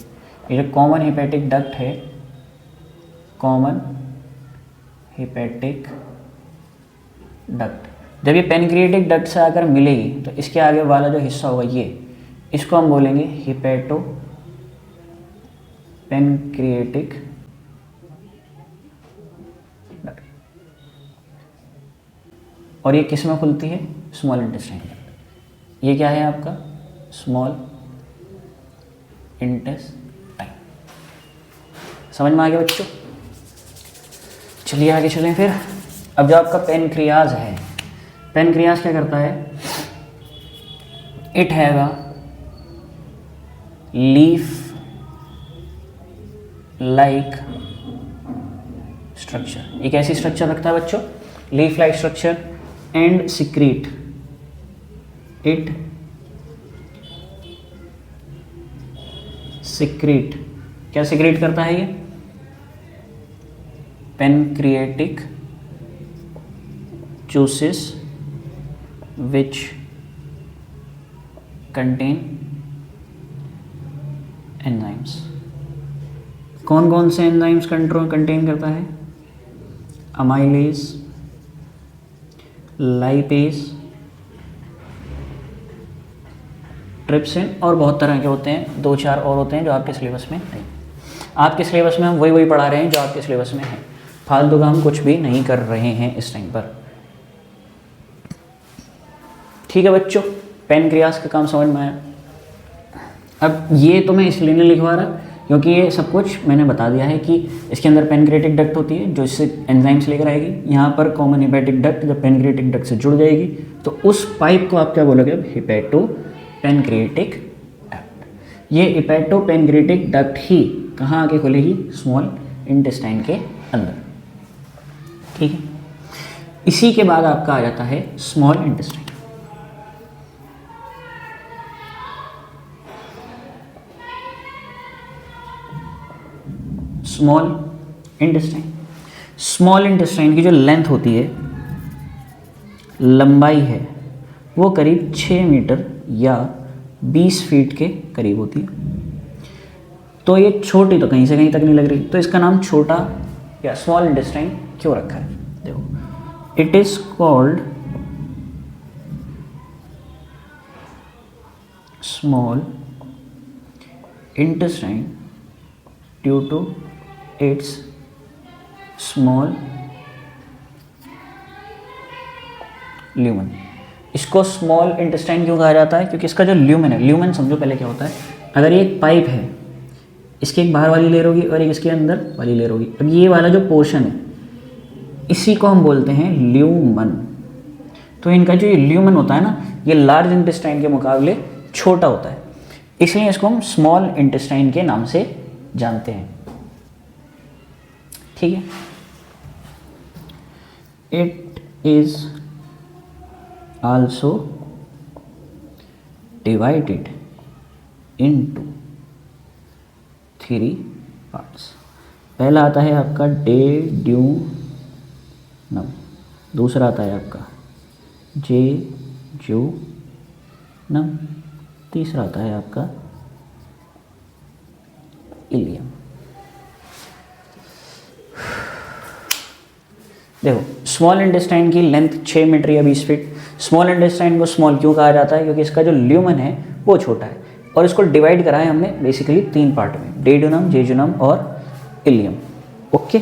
ये जो कॉमन हिपैटिक डक्ट है, कॉमन हिपैटिक डक्ट, जब ये पेनक्रिएटिक डक्ट से आकर मिलेगी तो इसके आगे वाला जो हिस्सा होगा ये, इसको हम बोलेंगे हिपैटो पेनक्रिएटिक डक्ट। और ये किस में खुलती है? Small intestine. ये क्या है आपका? Small intestine. समझ में आ गया बच्चों? चलिए आगे चलें फिर। अब जो आपका पेनक्रियाज है, पेनक्रियाज क्या करता है? It have a leaf like structure. एक ऐसी स्ट्रक्चर रखता है बच्चों, leaf like structure, and secrete it secrete. क्या सिक्रीट करता है ये? Pancreatic juices which contain enzymes। कौन कौन से एंजाइम्स कंटेन करता है? अमाइलेज, लाइपेज, ट्रिप्सिन, और बहुत तरह के होते हैं, 2-4 और होते हैं जो आपके सिलेबस में नहीं। आपके सिलेबस में हम वही पढ़ा रहे हैं जो आपके सिलेबस में है, फालतू का हम कुछ भी नहीं कर रहे हैं इस टाइम पर। ठीक है बच्चों, पेनक्रियास का काम समझ में आया। अब ये तो मैं इसलिए नहीं लिखवा रहा क्योंकि ये सब कुछ मैंने बता दिया है कि इसके अंदर पेनक्रिएटिक डक्ट होती है जो इससे एंजाइम्स लेकर आएगी। यहाँ पर कॉमन हिपैटिक डक्ट जब पेनक्रिएटिक डक्ट से जुड़ जाएगी तो उस पाइप को आप क्या बोलोगे? अब हिपैटो पेनक्रिएटिक डक्ट। ये हिपैटो पेनक्रिएटिक डक्ट ही कहाँ आके खुलेगी? स्मॉल इंटेस्टाइन के अंदर, ठीक है। इसी के बाद आपका आ जाता है small intestine. Small intestine, small intestine की जो लेंथ होती है, लंबाई है, वो करीब 6 मीटर या 20 फीट के करीब होती है। तो ये छोटी तो कहीं से कहीं तक नहीं लग रही, तो इसका नाम छोटा या स्मॉल इंटेस्टाइन क्यों रखा है? देखो, it is called small intestine due to its small lumen. इसको स्मॉल इंटेस्टाइन क्यों कहा जाता है? क्योंकि इसका जो ल्यूमन है, ल्यूमन समझो पहले क्या होता है। अगर ये एक पाइप है, इसकी एक बाहर वाली लेयर होगी और एक इसके अंदर वाली लेयर होगी। अब ये वाला जो पोर्शन है, इसी को हम बोलते हैं ल्यूमन। तो इनका जो ये ल्यूमन होता है ना, ये लार्ज इंटेस्टाइन के मुकाबले छोटा होता है, इसलिए इसको हम स्मॉल इंटेस्टाइन के नाम से जानते हैं, ठीक है। It is also divided into 3 parts. पहला आता है आपका डेड्यूनम, दूसरा आता है आपका जेजुनम, तीसरा आता है आपका इलियम। देखो, स्मॉल इंटेस्टाइन की लेंथ 6 मीटर या 20 फीट। स्मॉल इंटेस्टाइन को स्मॉल क्यों कहा जाता है? क्योंकि इसका जो ल्यूमन है वो छोटा है, और इसको डिवाइड करा है हमने बेसिकली 3 पार्ट में, डेड्यूनम, जेजुनम और इलियम। ओके,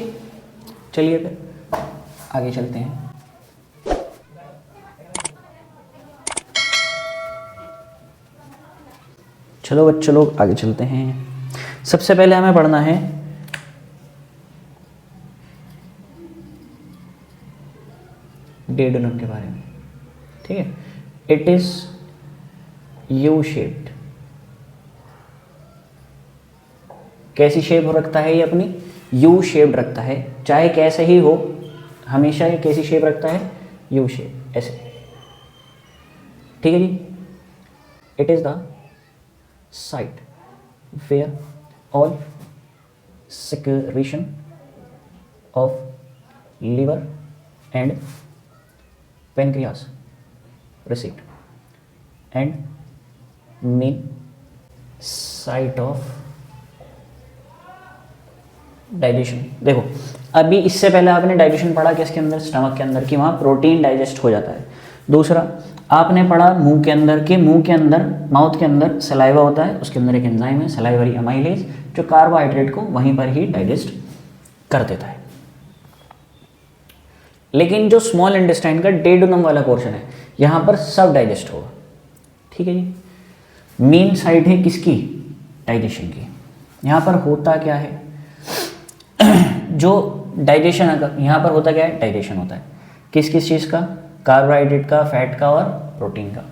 चलिए फिर आगे चलते हैं। चलो बच्चों लोग आगे चलते हैं। सबसे पहले हमें पढ़ना है डेड्यूनम के बारे में, ठीक है। It is U shaped. कैसी शेप रखता है ये? अपनी यू शेप्ड रखता है, चाहे कैसे ही हो, हमेशा ये कैसी शेप रखता है? यू शेप, ऐसे, ठीक है जी। It is the site where all secretion of liver and pancreas receipt and main site of digestion. देखो, अभी इससे पहले आपने डाइजेशन पढ़ा किसके अंदर? स्टमक के अंदर, कि वहाँ प्रोटीन डाइजेस्ट हो जाता है। दूसरा आपने पढ़ा मुंह के अंदर, कि मुंह के अंदर, माउथ के अंदर सलाइवा होता है, उसके अंदर एक एंजाइम है सलाइवरी अमाइलेज, जो कार्बोहाइड्रेट को वहीं पर ही डाइजेस्ट कर देता है। लेकिन जो स्मॉल इंटेस्टाइन का डेड्यूनम वाला पोर्शन है, यहाँ पर सब डाइजेस्ट होगा, ठीक है जी। मेन साइट है किसकी? डाइजेशन की। यहाँ पर होता क्या है? जो डाइजेशन, यहाँ पर होता क्या है? डाइजेशन होता है किस किस चीज़ का? कार्बोहाइड्रेट का, फैट का और प्रोटीन का।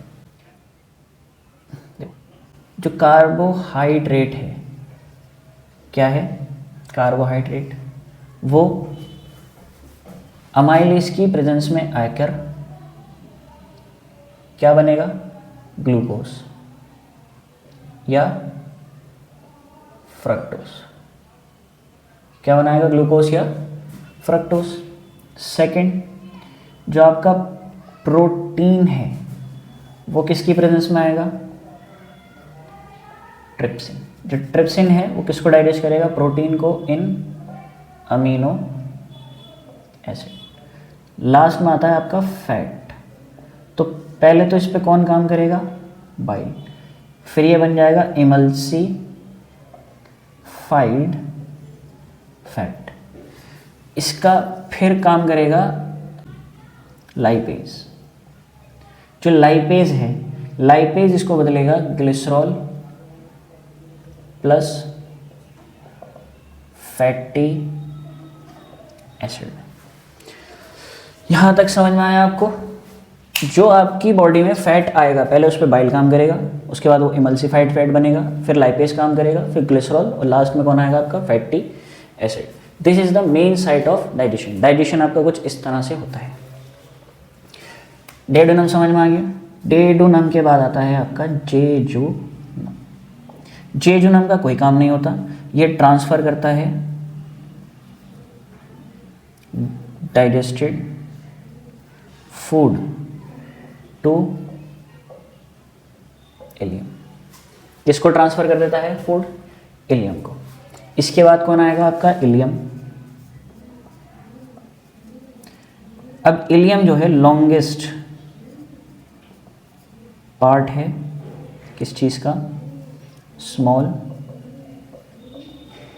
जो कार्बोहाइड्रेट है, क्या है? कार्बोहाइड्रेट, वो अमाइलेज की प्रेजेंस में आकर क्या बनेगा? ग्लूकोज या फ्रक्टोज। क्या बनाएगा? ग्लूकोज या फ्रक्टोज। सेकंड, जो आपका प्रोटीन है वो किसकी प्रेजेंस में आएगा? ट्रिप्सिन। जो ट्रिप्सिन है वो किसको डाइजेस्ट करेगा? प्रोटीन को इन अमीनो एसिड। लास्ट में आता है आपका फैट। तो पहले तो इस पे कौन काम करेगा? बाइल। फिर ये बन जाएगा इमल्सिफाइड फैट। इसका फिर काम करेगा लाइपेज। जो लाइपेज है, लाइपेज इसको बदलेगा ग्लिसरॉल प्लस फैटी एसिड। यहां तक समझ में आया आपको? जो आपकी बॉडी में फैट आएगा पहले उस पर बाइल काम करेगा, उसके बाद वो इमल्सिफाइड फैट बनेगा, फिर लाइपेज काम करेगा, फिर ग्लिसरॉल, और लास्ट में कौन आएगा आपका fatty acid. This is the main site of digestion. Digestion आपका कुछ इस तरह से होता है। डेडोनम समझ में आ गया। डेडोनम के बाद आता है आपका जेजुनम। जेजुनम का कोई काम नहीं होता, ये ट्रांसफर करता है डाइजेस्टेड फूड टू इलियम। किसको ट्रांसफर कर देता है फूड? इलियम को। इसके बाद कौन आएगा आपका इलियम। अब इलियम जो है लॉन्गेस्ट पार्ट है किस चीज़ का? स्मॉल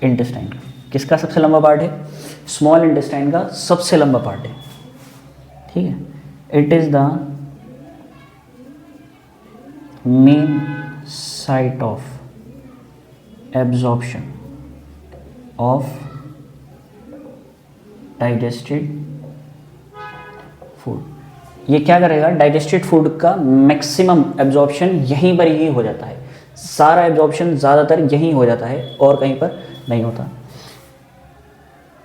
इंटेस्टाइन का। किसका सबसे लंबा पार्ट है? स्मॉल इंटेस्टाइन का सबसे लंबा पार्ट है, ठीक है। It is the main site of absorption of digested food. ये क्या करेगा? डाइजेस्टेड फूड का मैक्सिमम एब्जॉर्प्शन यहीं पर ही हो जाता है। सारा एब्जॉर्प्शन ज़्यादातर यहीं हो जाता है और कहीं पर नहीं होता।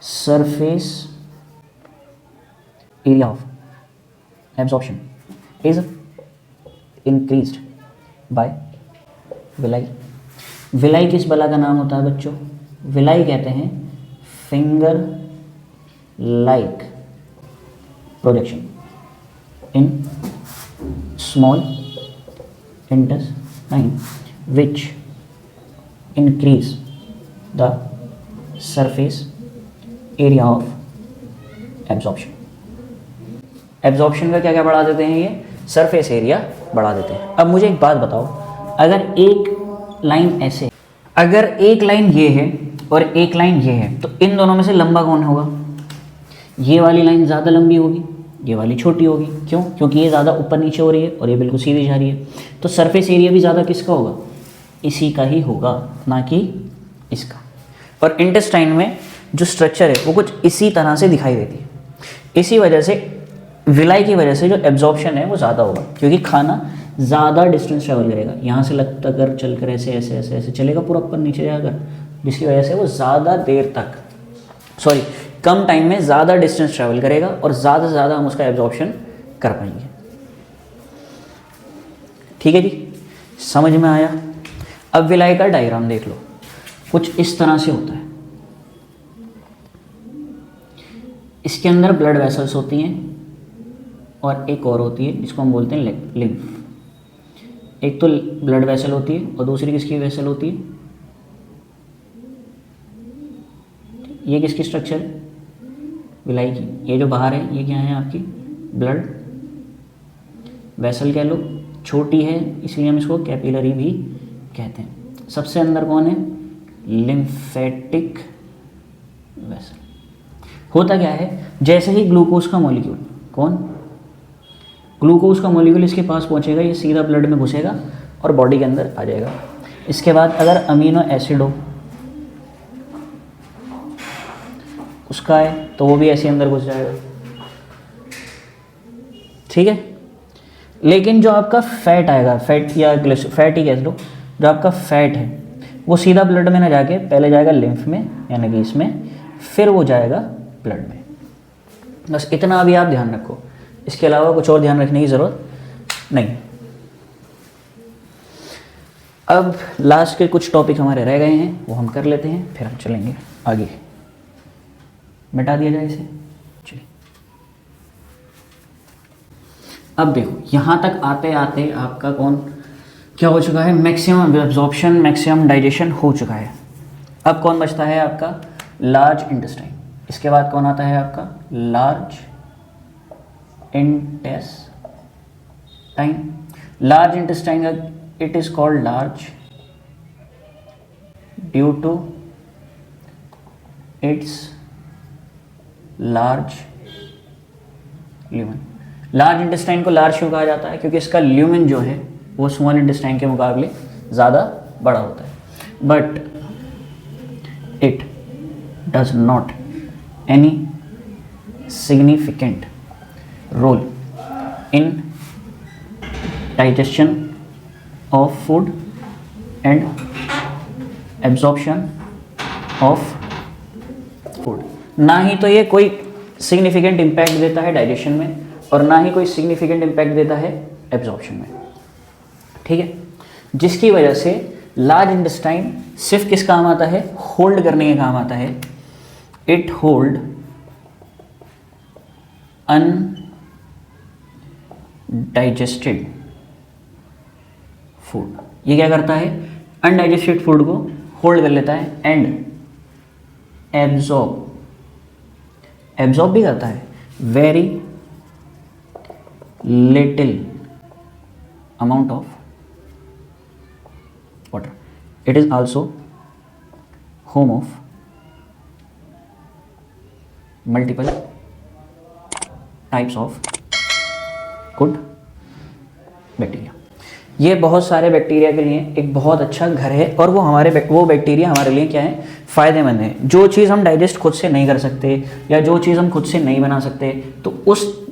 Surface area of absorption is increased by villi. Villi किस बला का नाम होता है बच्चों? विलाई कहते हैं finger like projection in small intestine which increase the surface area of absorption। Absorption का क्या क्या बढ़ा देते हैं? ये सरफेस एरिया बढ़ा देते हैं। अब मुझे एक बात बताओ, अगर एक लाइन ऐसे, अगर एक लाइन ये है और एक लाइन ये है, तो इन दोनों में से लंबा कौन होगा? ये वाली लाइन ज़्यादा लंबी होगी, ये वाली छोटी होगी। क्यों? क्योंकि ये ज़्यादा ऊपर नीचे हो रही है और ये बिल्कुल सीधी जा रही है। तो सरफेस एरिया भी ज़्यादा किसका होगा? इसी का ही होगा, ना कि इसका। और इंटेस्टाइन में जो स्ट्रक्चर है वो कुछ इसी तरह से दिखाई देती है। इसी वजह से विलाई की वजह से जो एब्जॉर्प्शन है वो ज़्यादा होगा, क्योंकि खाना ज़्यादा डिस्टेंस ट्रेवल करेगा। यहाँ से लगता कर चल कर ऐसे ऐसे ऐसे ऐसे चलेगा, पूरा ऊपर नीचे जाकर, जिसकी वजह से वो ज़्यादा देर तक, सॉरी कम टाइम में ज़्यादा डिस्टेंस ट्रैवल करेगा और ज़्यादा से ज़्यादा हम उसका एब्जॉर्प्शन कर पाएंगे। ठीक है जी, समझ में आया? अब विलाई का डायग्राम देख लो, कुछ इस तरह से होता है। इसके अंदर ब्लड वेसल्स होती हैं और एक और होती है जिसको हम बोलते हैं लिम्फ। एक तो ब्लड वेसल होती है और दूसरी किसकी वेसल होती है? ये किसकी स्ट्रक्चर है? विलाई की। ये जो बाहर है ये क्या है? आपकी ब्लड वेसल कह लो, छोटी है इसलिए हम इसको कैपिलरी भी कहते हैं। सबसे अंदर कौन है? Lymphatic vessel. होता क्या है, जैसे ही ग्लूकोज का मॉलिक्यूल, कौन? ग्लूकोज का मॉलिक्यूल इसके पास पहुंचेगा, ये सीधा ब्लड में घुसेगा और बॉडी के अंदर आ जाएगा। इसके बाद अगर अमीनो एसिड हो उसका है तो वो भी ऐसे अंदर घुस जाएगा, ठीक है। लेकिन जो आपका फैट आएगा, फैट या फैट ही कह लो, जो आपका फैट है वो सीधा ब्लड में ना जाके पहले जाएगा लिम्फ में, यानी कि इसमें, फिर वो जाएगा ब्लड में। बस इतना अभी आप ध्यान रखो, इसके अलावा कुछ और ध्यान रखने की ज़रूरत नहीं। अब लास्ट के कुछ टॉपिक हमारे रह गए हैं, वो हम कर लेते हैं, फिर हम चलेंगे आगे। मिटा दिया जाए इसे, चलिए। अब देखो यहाँ तक आते आते आपका कौन क्या हो चुका है? मैक्सिमम एब्जॉर्प्शन, मैक्सिमम डाइजेशन हो चुका है। अब कौन बचता है आपका? Large intestine. इसके बाद कौन आता है आपका? Large intestine. Large intestine it is called large due to its large lumen. Large intestine को लार्ज क्यों कहा जाता है? क्योंकि इसका ल्यूमेन जो है वो स्मॉल इंटेस्टाइन के मुकाबले ज़्यादा बड़ा होता है। But it does not any significant role in digestion of food and absorption of food. ना ही तो ये कोई सिग्निफिकेंट इम्पैक्ट देता है डाइजेशन में और ना ही कोई सिग्निफिकेंट इम्पैक्ट देता है एब्जॉर्प्शन में, ठीक है। जिसकी वजह से लार्ज इंटेस्टाइन सिर्फ किस काम आता है, होल्ड करने के काम आता है। It hold undigested food. ये क्या करता है, अनडाइजेस्टेड फूड को होल्ड कर लेता है एंड एब्जॉर्ब भी करता है very little amount of water. It is also home of multiple types of good bacteria. ये बहुत सारे बैक्टीरिया के लिए एक बहुत अच्छा घर है और वो बैक्टीरिया हमारे लिए क्या है, फ़ायदेमंद है। जो चीज़ हम डाइजेस्ट खुद से नहीं कर सकते या जो चीज़ हम खुद से नहीं बना सकते, तो उस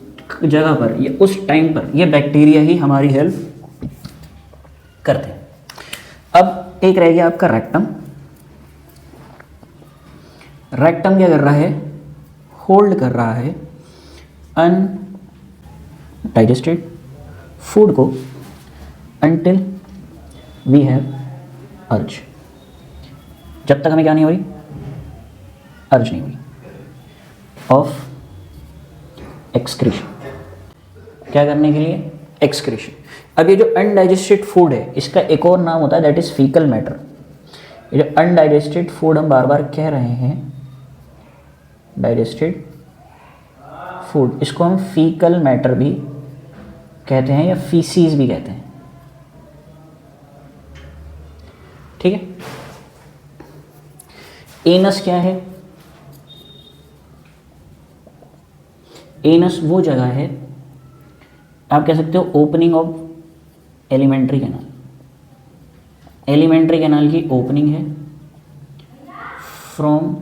जगह पर या उस टाइम पर ये बैक्टीरिया ही हमारी हेल्प करते हैं। अब एक रह गया आपका रेक्टम। रेक्टम क्या कर रहा है, होल्ड कर रहा है अनडाइजेस्टेड फूड को until we have urge। जब तक हमें क्या नहीं हो रही, अर्ज नहीं हुई ऑफ एक्सक्रीशन। क्या करने के लिए, एक्सक्रीशन। अब ये जो अनडाइजेस्टेड फूड है इसका एक और नाम होता है, दैट इज फीकल मैटर। ये जो अनडाइजेस्टेड फूड हम बार बार कह रहे हैं, डाइजेस्टेड फूड, इसको हम फीकल मैटर भी कहते हैं या फीसीज भी कहते हैं, ठीक है। एनस क्या है, एनस वो जगह है, आप कह सकते हो opening of alimentary canal. Alimentary canal की ओपनिंग है from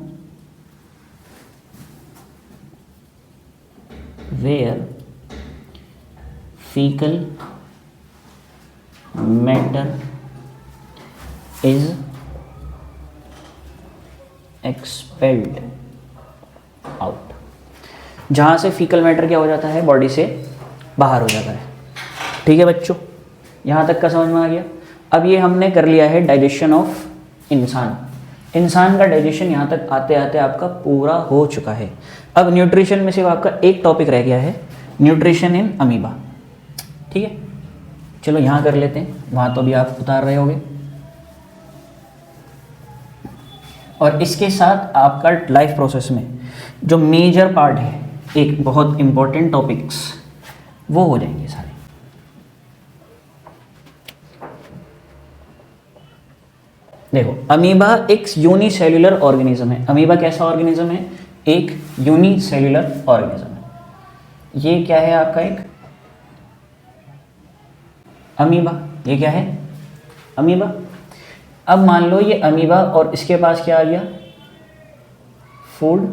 where faecal matter is expelled out। जहाँ से फीकल मैटर क्या हो जाता है, बॉडी से बाहर हो जाता है, ठीक है बच्चों। यहाँ तक का समझ में आ गया। अब ये हमने कर लिया है डाइजेशन ऑफ इंसान। इंसान का डाइजेशन यहाँ तक आते आते आपका पूरा हो चुका है। अब न्यूट्रिशन में सिर्फ आपका एक टॉपिक रह गया है, न्यूट्रिशन इन अमीबा, ठीक है। चलो यहाँ कर लेते हैं, वहाँ तो भी आप उतार रहे होगे। और इसके साथ आपका लाइफ प्रोसेस में जो मेजर पार्ट है, एक बहुत इंपॉर्टेंट टॉपिक्स, वो हो जाएंगे सारे। देखो, अमीबा एक यूनिसेल्युलर ऑर्गेनिज्म है। अमीबा कैसा ऑर्गेनिज्म है, एक यूनिसेल्युलर ऑर्गेनिज्म है। ये क्या है आपका, एक अमीबा। ये क्या है, अमीबा। अब मान लो ये अमीबा और इसके पास क्या आ गया, फूड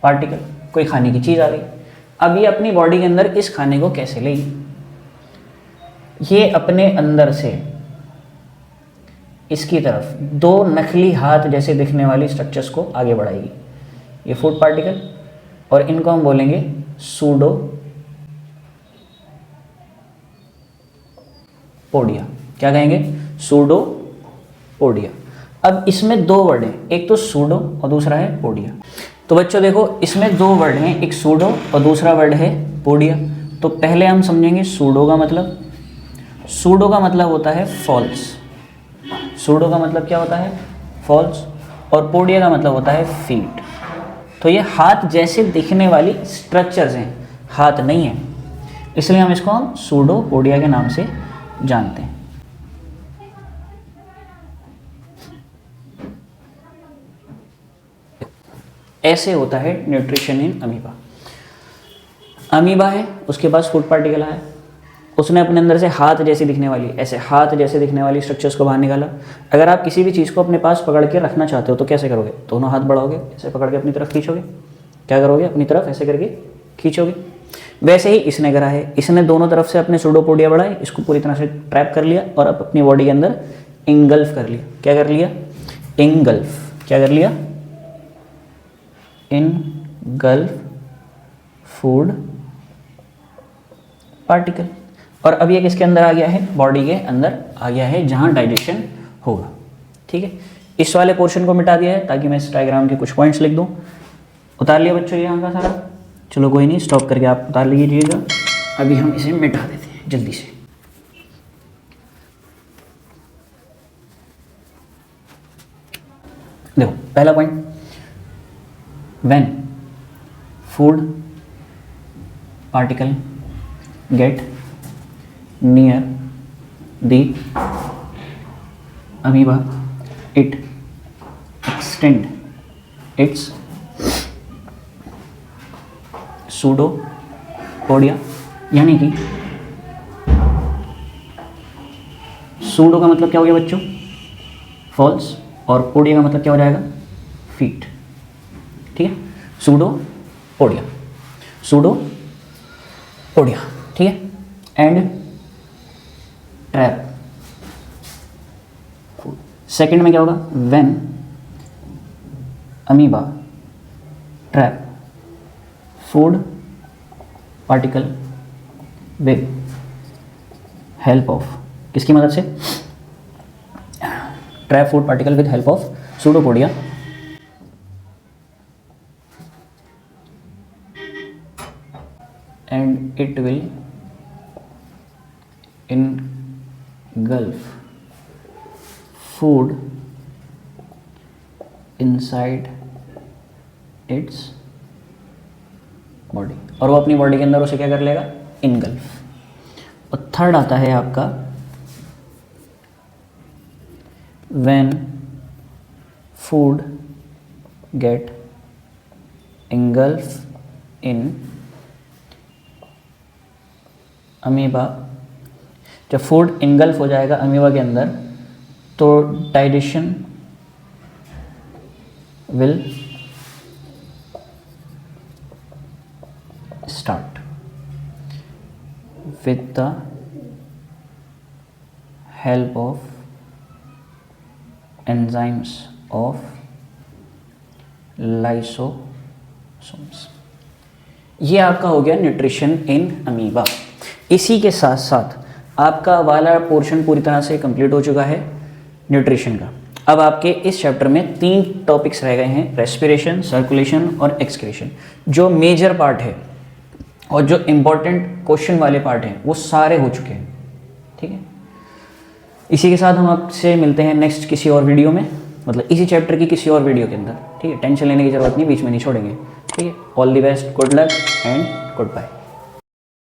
पार्टिकल, कोई खाने की चीज़ आ गई। अब ये अपनी बॉडी के अंदर इस खाने को कैसे लेगी, ये अपने अंदर से इसकी तरफ दो नकली हाथ जैसे दिखने वाली स्ट्रक्चर्स को आगे बढ़ाएगी, ये फूड पार्टिकल, और इनको हम बोलेंगे सूडोपोडिया। क्या कहेंगे, सूडोपोडिया। अब इसमें दो वर्ड हैं, एक तो सूडो और दूसरा है पोडिया। तो बच्चों देखो, इसमें दो वर्ड हैं, एक सूडो और दूसरा वर्ड है पोडिया। तो पहले हम समझेंगे सूडो का मतलब। सूडो का मतलब होता है फॉल्स। सूडो का मतलब क्या होता है, फॉल्स। और पोडिया का मतलब होता है फीट। तो ये हाथ जैसे दिखने वाली स्ट्रक्चर्स हैं, हाथ नहीं है, इसलिए हम इसको सूडोपोडिया के नाम से जानते हैं। ऐसे होता है न्यूट्रिशन इन अमीबा। अमीबा है, उसके पास फूड पार्टिकल आया, उसने अपने अंदर से हाथ जैसी दिखने वाली, ऐसे हाथ जैसे दिखने वाली स्ट्रक्चर्स को बाहर निकाला। अगर आप किसी भी चीज़ को अपने पास पकड़ के रखना चाहते हो तो कैसे करोगे, दोनों हाथ बढ़ाओगे, ऐसे पकड़ के अपनी तरफ खींचोगे। क्या करोगे, अपनी तरफ ऐसे करके खींचोगे। वैसे ही इसने करा है, इसने दोनों तरफ से अपने सूडोपोडिया बढ़ाए, इसको पूरी तरह से ट्रैप कर लिया और अब अपनी बॉडी के अंदर इंगल्फ कर लिया। क्या कर लिया? इंगल्फ। क्या कर लिया? Engulf food particle. और अब ये किसके अंदर आ गया है? बॉडी के अंदर आ गया है, जहां डाइजेशन होगा। ठीक है, इस वाले पोर्शन को मिटा दिया है ताकि मैं इस डायग्राम के कुछ पॉइंट्स लिख दूं। उतार लिया बच्चों यहाँ का सारा? चलो कोई नहीं, स्टॉप करके आप उतार लीजिएगा। अभी हम इसे मिटा देते हैं जल्दी से। देखो पहला point, when food particle gate near the amoeba it extend it's pseudopodia, यानी कि सूडो का मतलब क्या हो गया बच्चों? फॉल्स, और पोडिया का मतलब क्या हो जाएगा? फीट। ठीक है, सूडोपोडिया, सूडोपोडिया। ठीक है, एंड ट्रैप। सेकंड में क्या होगा? When amoeba trap food particle with help of, किसकी मदद से? Trap food particle with help of pseudopodia and it will engulf food inside its body, और वो अपनी बॉडी के अंदर उसे क्या कर लेगा? इनगल्फ। और थर्ड आता है आपका when food gate engulf in amoeba. जब फूड इंगल्फ हो जाएगा अमीबा के अंदर तो digestion will start with the help of enzymes of lysosomes. ये आपका हो गया न्यूट्रिशन इन अमीबा। इसी के साथ साथ आपका वाला पोर्शन पूरी तरह से कंप्लीट हो चुका है न्यूट्रिशन का। अब आपके इस चैप्टर में 3 टॉपिक्स रह गए हैं, रेस्पिरेशन, सर्कुलेशन और एक्सक्रीशन। जो मेजर पार्ट है और जो इम्पोर्टेंट क्वेश्चन वाले पार्ट हैं वो सारे हो चुके हैं। ठीक है, इसी के साथ हम आपसे मिलते हैं नेक्स्ट किसी और वीडियो में, मतलब इसी चैप्टर की किसी और वीडियो के अंदर। ठीक है, टेंशन लेने की जरूरत नहीं, बीच में नहीं छोड़ेंगे। ठीक है, all the best, good luck and good bye.